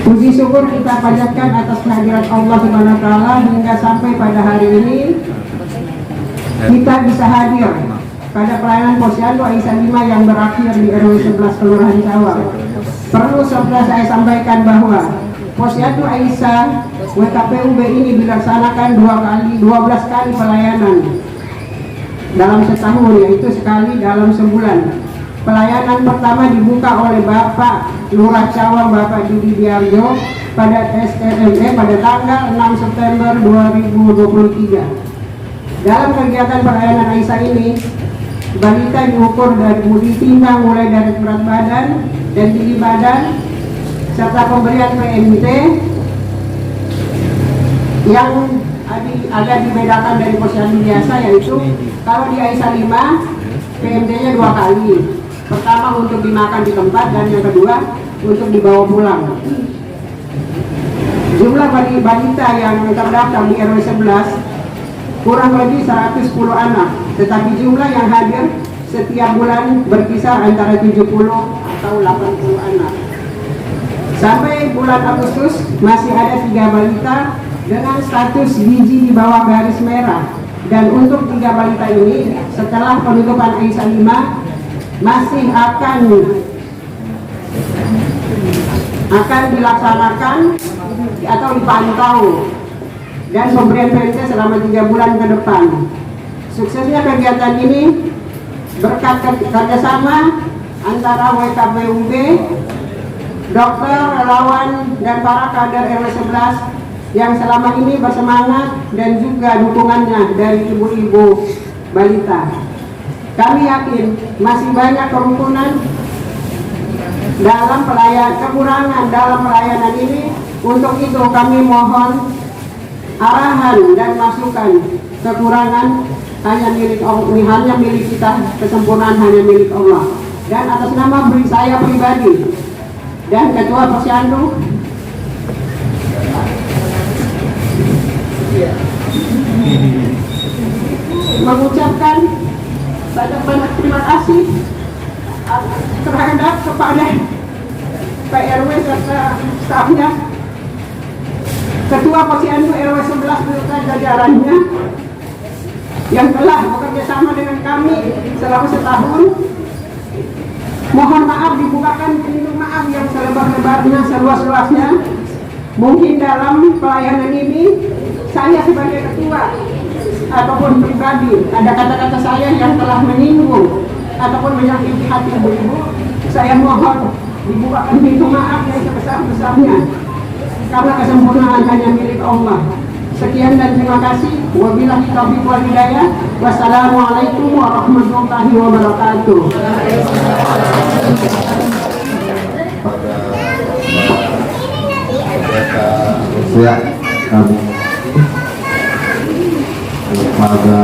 Puji syukur kita panjatkan atas kehadiran Allah Subhanahu wa taala hingga sampai pada hari ini kita bisa hadir pada pelayanan Posyandu Aisyah 5 yang berakhir di RW 11 Kelurahan Cawang. Perlu saya sampaikan bahwa Posyandu Aisyah WKPUB ini dilaksanakan 12 kali pelayanan dalam setahun, yaitu sekali dalam sebulan. Pelayanan pertama dibuka oleh Bapak Lurah Cawang Bapak Judi Diarjo pada SRME pada tanggal 6 September 2023. Dalam kegiatan pelayanan Aisyah ini, balita diukur dan ditimbang mulai dari berat badan dan tinggi badan serta pemberian PMT yang ada dibedakan dari posyandu biasa, yaitu kalau di Aisyah 5 PMT-nya 2 kali. Pertama untuk dimakan di tempat dan yang kedua untuk dibawa pulang. Jumlah balita yang terdaftar di RW 11 kurang lebih 110 anak, tetapi jumlah yang hadir setiap bulan berkisar antara 70 atau 80 anak. Sampai bulan Agustus masih ada 3 balita dengan status gizi di bawah garis merah, dan untuk 3 balita ini setelah penutupan Aisyah 5 masih akan dilaksanakan atau dipantau dan pemberian PMT selama 3 bulan ke depan. Suksesnya kegiatan ini berkat kerjasama antara WKPUB, dokter, relawan, dan para kader RW 11 yang selama ini bersemangat dan juga dukungannya dari ibu-ibu balita. Kami yakin masih banyak kerukunan dalam kekurangan dalam pelayanan ini. Untuk itu kami mohon arahan dan masukan. Kekurangan hanya milik kita, kesempurnaan hanya milik Allah. Dan atas nama saya pribadi dan Ketua Posyandu mengucapkan banyak terima kasih terhadap kepada Pak RW serta stafnya, Ketua Posyandu RW 11 beserta jajarannya yang telah bekerja sama dengan kami selama setahun. Mohon maaf dibukakan pintu maaf yang selebar-lebarnya, seluas-luasnya. Mungkin dalam pelayanan ini saya sebagai ketua ataupun pribadi ada kata-kata saya yang telah menyinggung ataupun menyakiti hati ibu-ibu. Saya mohon dibukakan pintu maaf yang sebesar-besarnya, karena kesempurnaan hanya milik Allah. Sekian dan terima kasih. Wabillahi taufiq wal hidayah. Wassalamualaikum warahmatullahi wabarakatuh. Ya, kami kepada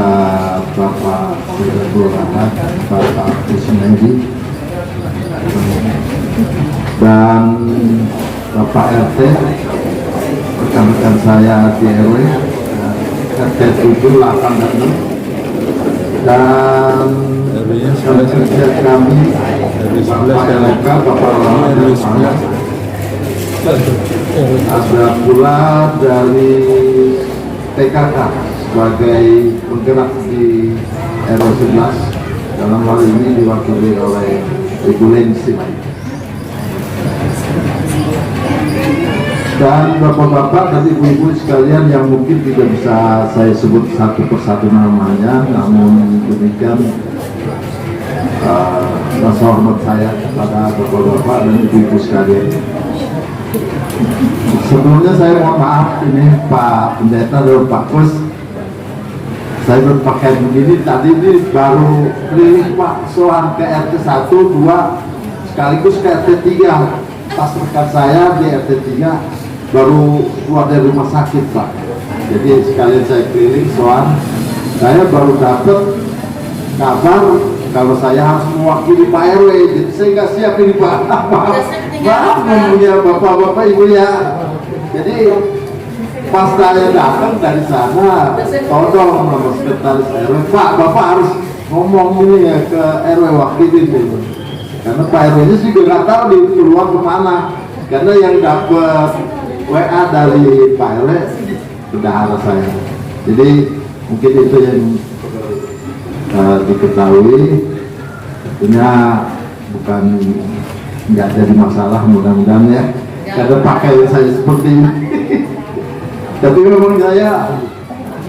Bapak Direktur Anak, Bapak Kusnedi, dan Bapak RT, rekan-rekan saya di RW, RT 7, 8, dan 6, dan kerja kami, Bapak LK, Bapak Lama, dan saya. Ada pula dari TKK sebagai penggerak di RW 11, dalam hal ini diwakili oleh Ibu Lensi. Dan bapak-bapak dan ibu-ibu sekalian yang mungkin tidak bisa saya sebut satu persatu namanya, namun demikian rasa hormat saya kepada bapak-bapak dan ibu-ibu sekalian. Sebelumnya saya mohon maaf, ini Pak Pendeta dan Pak Kus, saya berpakaian begini tadi ini baru keliling Pak soal ke RT 1, 2 sekaligus ke RT 3. Pas rekan saya di RT 3 baru keluar dari rumah sakit Pak, jadi sekalian saya keliling soal, saya baru dapat kabar kalau saya harus mewakili Pak RW, jadi saya nggak siap ini Pak. Maaf punya bapak-bapak ibu ya. Jadi pas saya datang dari sana, todong sama sekretaris RW, Pak bapak harus ngomong ini ya ke RW wakilin gitu. Karena Pak RW nya juga nggak tahu di keluar kemana, karena yang dapat WA dari Pak RW bendahara saya. Jadi mungkin itu yang diketahui, tentunya bukan nggak jadi masalah, mudah-mudahan ya, karena pakaian saya seperti ini. Tapi memang saya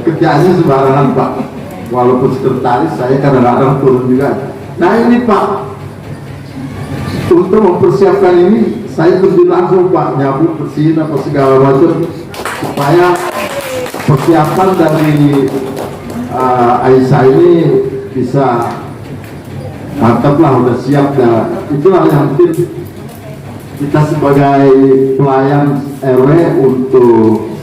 kerjanya sembarangan Pak, walaupun sekretaris saya kadang-kadang turun juga. Nah ini Pak, untuk mempersiapkan ini saya terjun langsung Pak, nyapu, bersihin apa segala macam supaya persiapan dari Aisyah ini bisa mantap lah, udah siap dah. Itulah yang penting kita sebagai pelayan RW untuk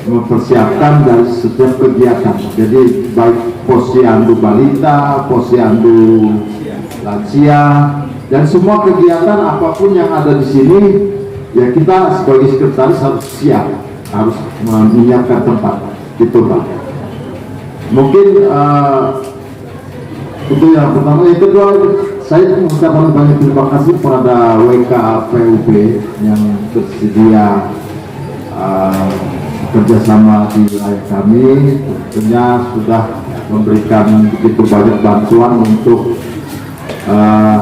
mempersiapkan dari setiap kegiatan. Jadi baik posyandu balita, posyandu lansia, dan semua kegiatan apapun yang ada di sini, ya kita sebagai sekretaris harus siap, harus menyiapkan tempat. Gitu Pak. Mungkin itu yang pertama. Yang kedua, saya mengucapkan banyak terima kasih kepada WKPUB yang bersedia kerjasama di wilayah kami. Tentunya sudah memberikan begitu banyak bantuan untuk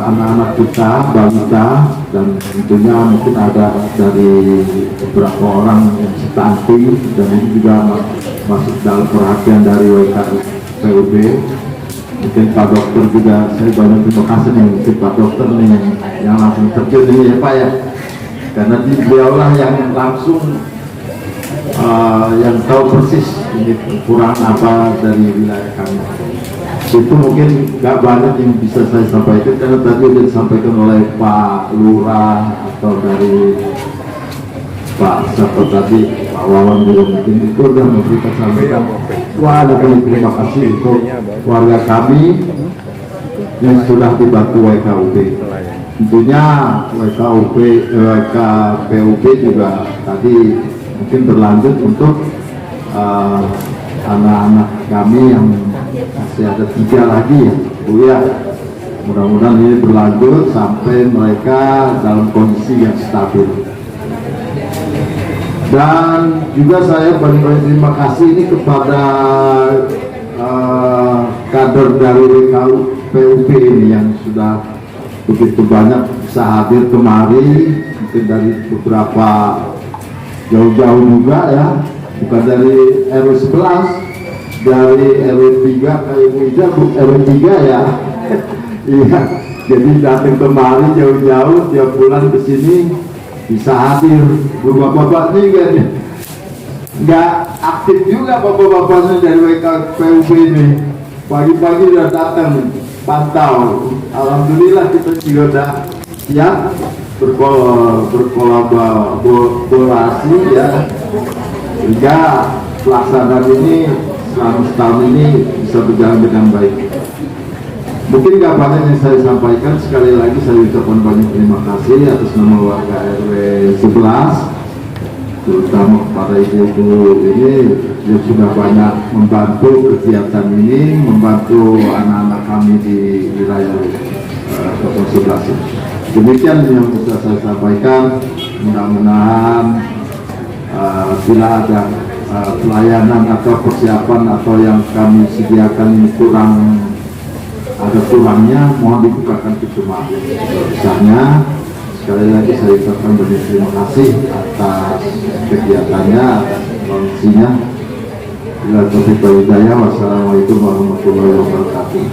anak-anak kita, balita, dan tentunya mungkin ada dari beberapa orang yang stunting, dan ini juga masuk dalam perhatian dari WKPUB. Mungkin Pak Dokter juga, saya banyak terima kasih nih, mungkin Pak Dokter nih yang langsung terjun ini ya Pak ya, karena beliaulah yang langsung yang tahu persis ini kurang apa dari wilayah kami. Itu mungkin nggak banyak yang bisa saya sampaikan, karena tadi sudah disampaikan oleh Pak Lurah atau dari Pak siapa tadi, Pak Wawan juga mungkin itu sudah memberikan sampaikan. Wah, terima kasih untuk warga kami yang sudah dibantu WKUB. tentunya WKPUB juga tadi mungkin berlanjut untuk anak-anak kami yang masih ada 3 lagi ya Bu ya. Mudah-mudahan ini berlanjut sampai mereka dalam kondisi yang stabil. Dan juga saya banyak terima kasih ini kepada kader dari WKPUB ini yang sudah begitu banyak bisa hadir kemari, mungkin dari beberapa jauh-jauh juga ya, bukan dari RW 11, dari RW 3 kayak Wija, RW 3 ya. Iya, jadi datang kemari jauh-jauh tiap bulan ke sini bisa hadir. Bapak-bapak ini kan nggak aktif juga bapak-bapaknya dari WKPUB ini. Pagi-pagi udah datang pantau. Alhamdulillah kita juga udah siap berkolaborasi ya, sehingga pelaksanaan ini selama setahun ini bisa berjalan dengan baik. Mungkin nggak banyak yang saya sampaikan, sekali lagi saya ucapkan banyak terima kasih atas nama warga RW 11, terutama kepada ibu-ibu ini yang sudah banyak membantu kegiatan ini, membantu anak-anak kami di wilayah 011. Demikian yang bisa saya sampaikan. Mudah-mudahan bila ada pelayanan atau persiapan atau yang kami sediakan ini ada kurangnya, mohon dibukakan pintu maaf sebesarnya. Sekali lagi saya ucapkan banyak terima kasih atas kegiatannya, atas kondisinya. Bila taufiq wal hidayah, wassalamualaikum warahmatullahi wabarakatuh.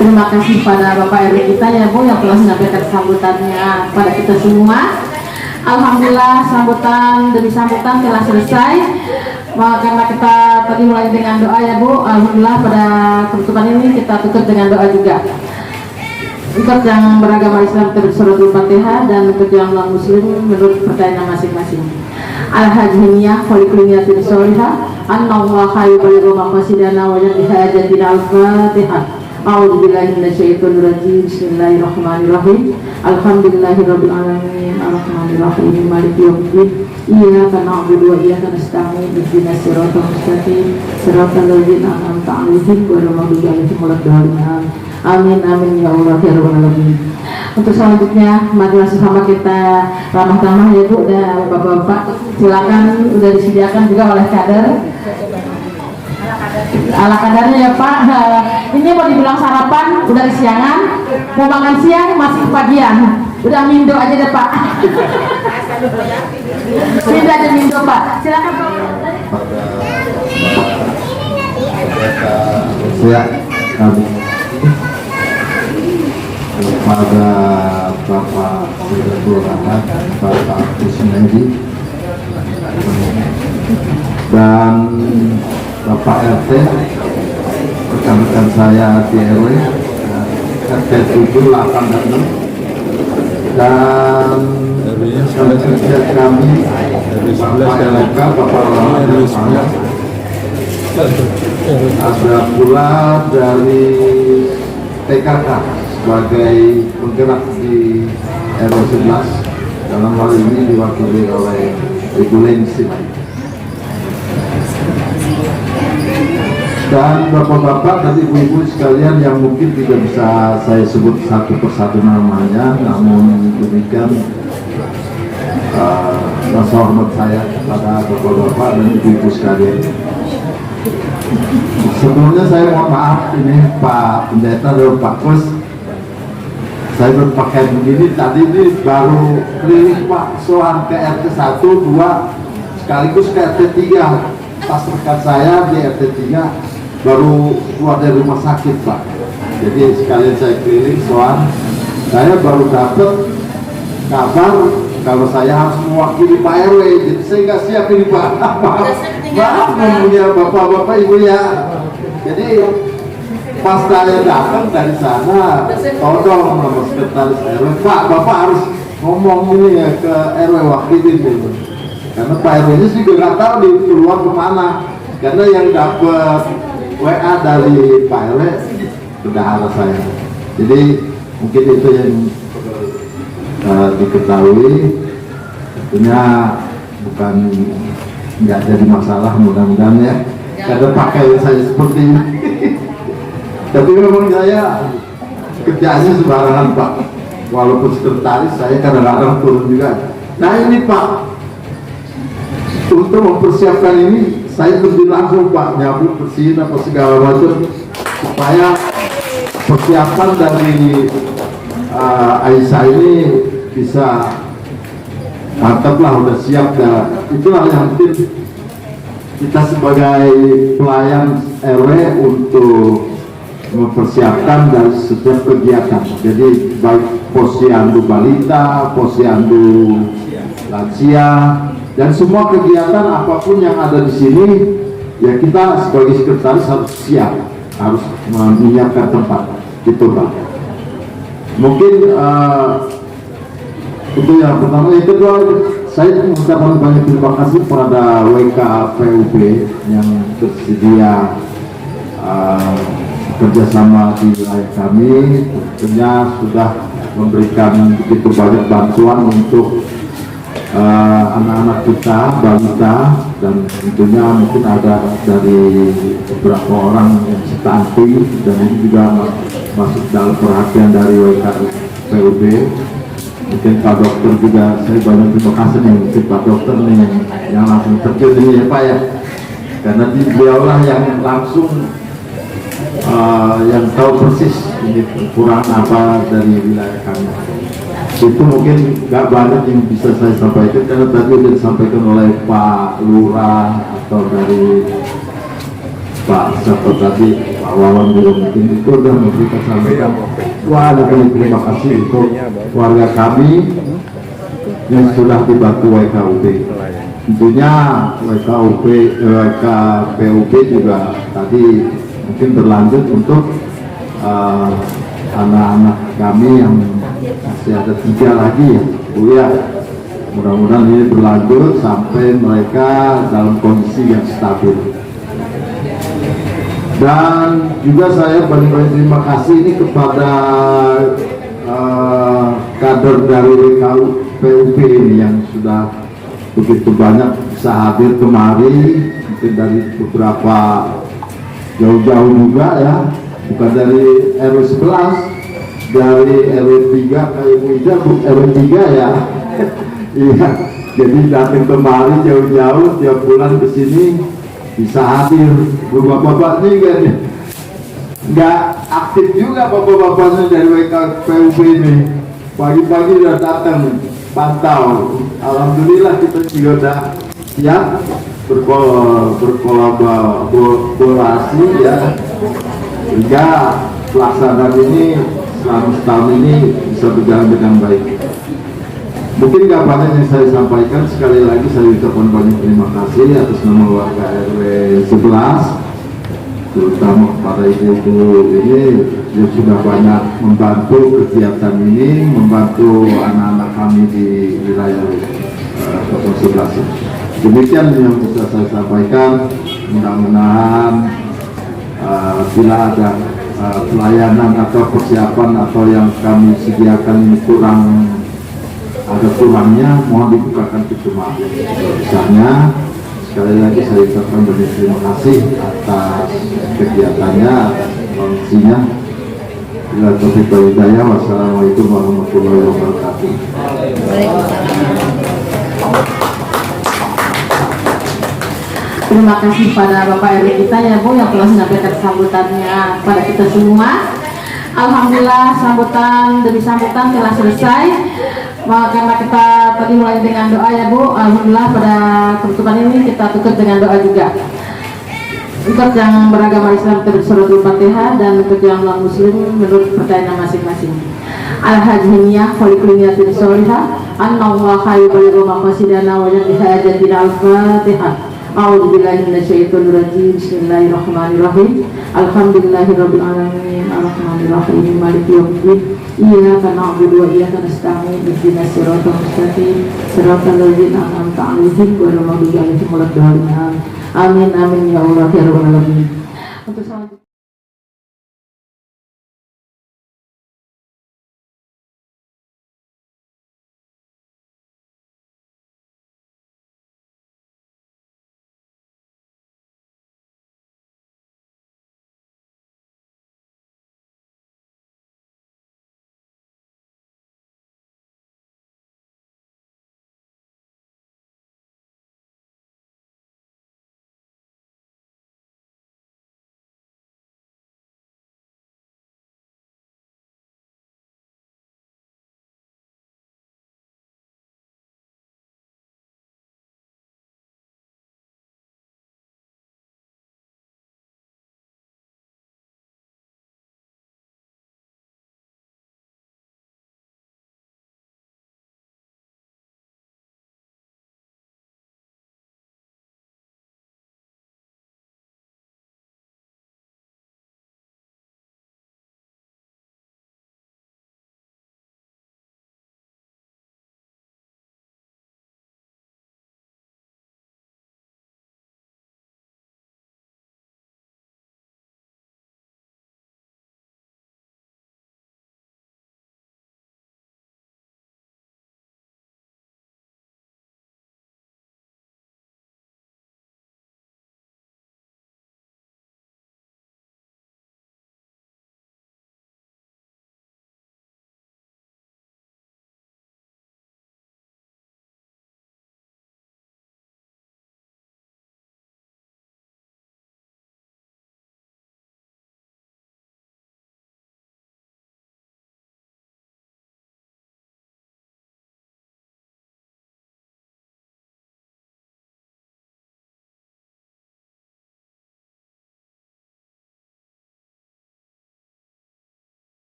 Terima kasih pada Bapak RW kita ya Bu yang telah menyampaikan sambutannya kepada kita semua. Alhamdulillah sambutan demi sambutan telah selesai. Karena kita tadi mulai dengan doa ya Bu, alhamdulillah pada penutupan ini kita tutup dengan doa juga. Untuk yang beragama Islam kita bersuratul Fatihah, dan untuk yang non muslim menurut percayaan masing-masing. Al-hajjiyah walikuliyah tisolihah annallaha yuballighu maqasidana wa yaqdi hajatina al-Fatihah. A'udzubillahi minasyaitonir rajim. Bismillahirrahmanirrahim. Alhamdulillahirabbil alamin. Arrahmanirrahim. Maliki yaumiddin. Iyyaka na'budu wa iyyaka nasta'in. Ihdinas siratal mustaqim. Siratal ladzina an'amta 'alaihim ghairil maghdubi 'alaihim waladdallin. Amin amin ya Allah ya rabbal alamin. Untuk selanjutnya marilah sesama kita ramah-tamah ya Bu dan Bapak-bapak. Silakan, udah disediakan juga oleh kader. Ala kadarnya ya Pak. Ini mau dibilang sarapan udah kesiangan, mau makan siang masih kepagian. Udah mindo aja deh Pak. Mindo aja mindo Pak. Silakan Pak. Kepada Bapak Kelurahan, Bapak Kusmedi, dan Bapak RT, rekan-rekan saya di RW, RT 7, 8, dan 6, dan kerja kami, Bapak LK, Bapak Lama, ada pula dari TKK sebagai penggerak di RW 11, dalam hal ini diwakili oleh Ibu Lensi. Dan bapak-bapak dan ibu-ibu sekalian yang mungkin tidak bisa saya sebut satu persatu namanya, namun demikian rasa hormat saya kepada bapak-bapak dan ibu-ibu sekalian. Sebelumnya saya mohon maaf, ini Pak Pendeta dan Pak Kus, saya berpakaian begini, tadi ini baru keliling Pak, soal ke RT 1, 2, sekaligus ke RT 3. Pas rekan saya di RT 3 baru keluar dari rumah sakit Pak, jadi sekalian saya keliling soal, saya baru dapat kabar kalau saya harus mewakili Pak RW, jadi saya nggak siap ini Pak. Maaf punya bapak-bapak ibu ya. Jadi pas saya datang dari sana, tolong sama sekretaris RW, Pak bapak harus ngomong ini ya ke RW wakilin gitu. Karena Pak RW nya juga nggak tahu di keluar kemana, karena yang dapat WA dari Pak RW bendahara saya. Jadi mungkin itu yang diketahui, tentunya bukan nggak jadi masalah, mudah-mudahan ya. Karena pakai saya seperti ini. Tapi memang saya kerjanya sembarangan Pak. Walaupun sekretaris saya kadang-kadang turun juga. Nah ini Pak, untuk mempersiapkan ini saya terjun langsung Pak, nyapu, bersihin apa segala macam supaya persiapan dari Aisyah ini bisa mantap lah, udah siap dah. Itulah yang penting kita sebagai pelayan RW untuk mempersiapkan dari setiap kegiatan. Jadi baik posyandu balita, posyandu lansia, dan semua kegiatan apapun yang ada di sini, ya kita sebagai sekretaris harus siap, harus menyiapkan tempat. Itu Pak. Mungkin itu yang pertama. Yang kedua, saya mengucapkan banyak terima kasih kepada WKPUB yang bersedia kerjasama di wilayah kami. Tentunya sudah memberikan begitu banyak bantuan untuk anak-anak kita, balita, dan tentunya mungkin ada dari beberapa orang yang stunting, dan ini juga masuk dalam perhatian dari WKPUB. Mungkin Pak Dokter juga, saya banyak terima kasih nih, mungkin Pak Dokter nih yang langsung terjun ini ya Pak ya, karena beliaulah yang langsung yang tahu persis ini kurang apa dari wilayah kami. Itu mungkin nggak banyak yang bisa saya sampaikan karena tadi sudah disampaikan oleh Pak Lurah atau dari Pak siapa tadi, Pak Wawan juga mungkin itu sudah memberikan sampaikan. Wah, terima kasih untuk warga kami yang sudah dibantu WKUB. Tentunya WKPUB juga tadi mungkin berlanjut untuk anak-anak kami yang masih ada 3 lagi ya Bu ya. Mudah-mudahan ini berlanjut sampai mereka dalam kondisi yang stabil. Dan juga saya banyak terima kasih ini kepada kader dari WKPUB ini yang sudah begitu banyak bisa hadir kemari, mungkin dari beberapa jauh-jauh juga ya, bukan dari RW 11, dari RW 3 kayak Bu Ida, RW 3 ya. Iya, jadi datang kemari jauh-jauh tiap bulan ke sini bisa hadir. Bapak-bapak ini kan nggak aktif juga bapak-bapaknya dari WKPUB ini, pagi-pagi udah datang pantau. Alhamdulillah kita juga udah siap berkolaborasi ya, sehingga pelaksanaan ini selama setahun ini bisa berjalan dengan baik. Mungkin nggak banyak yang saya sampaikan, sekali lagi saya ucapkan banyak terima kasih atas nama warga RW 11, terutama kepada ibu-ibu ini yang sudah banyak membantu kegiatan ini, membantu anak-anak kami di wilayah 11. Demikian yang bisa saya sampaikan. Mudah-mudahan bila ada pelayanan atau persiapan atau yang kami sediakan ini ada kurangnya, mohon dibukakan pintu maaf. Misalnya, sekali lagi saya ucapkan banyak terima kasih atas kegiatannya, atas kondisinya. Bila taufiq wal hidayah, wassalamualaikum warahmatullahi wabarakatuh. Terima kasih pada Bapak RW kita ya Bu yang telah menyampaikan sambutannya kepada kita semua. Alhamdulillah sambutan demi sambutan telah selesai. Karena kita tadi mulai dengan doa ya Bu, alhamdulillah pada penutupan ini kita tutup dengan doa juga. Untuk yang beragama Islam terus suratul Fatihah, dan untuk yang non Muslim menurut percayaan masing-masing. Al-hajjiyah wal-kulliyatin sholihah annallaha yuballighu maqasidana wa yaqdi hajatina al-Fatihah. A'udzubillahi minasyaitonir rajim. Bismillahirrahmanirrahim. Alhamdulillahirabbil alamin. Arrahmanirrahim. Maliki yaumiddin. Iyyaka na'budu wa iyyaka nasta'in. Ihdinas siratal mustaqim. Siratal ladzina an'amta 'alaihim ghairil maghdubi 'alaihim waladdallin. Amin amin ya Allah ya rabbal alamin. untuk selanjutnya.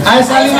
Hai Salim.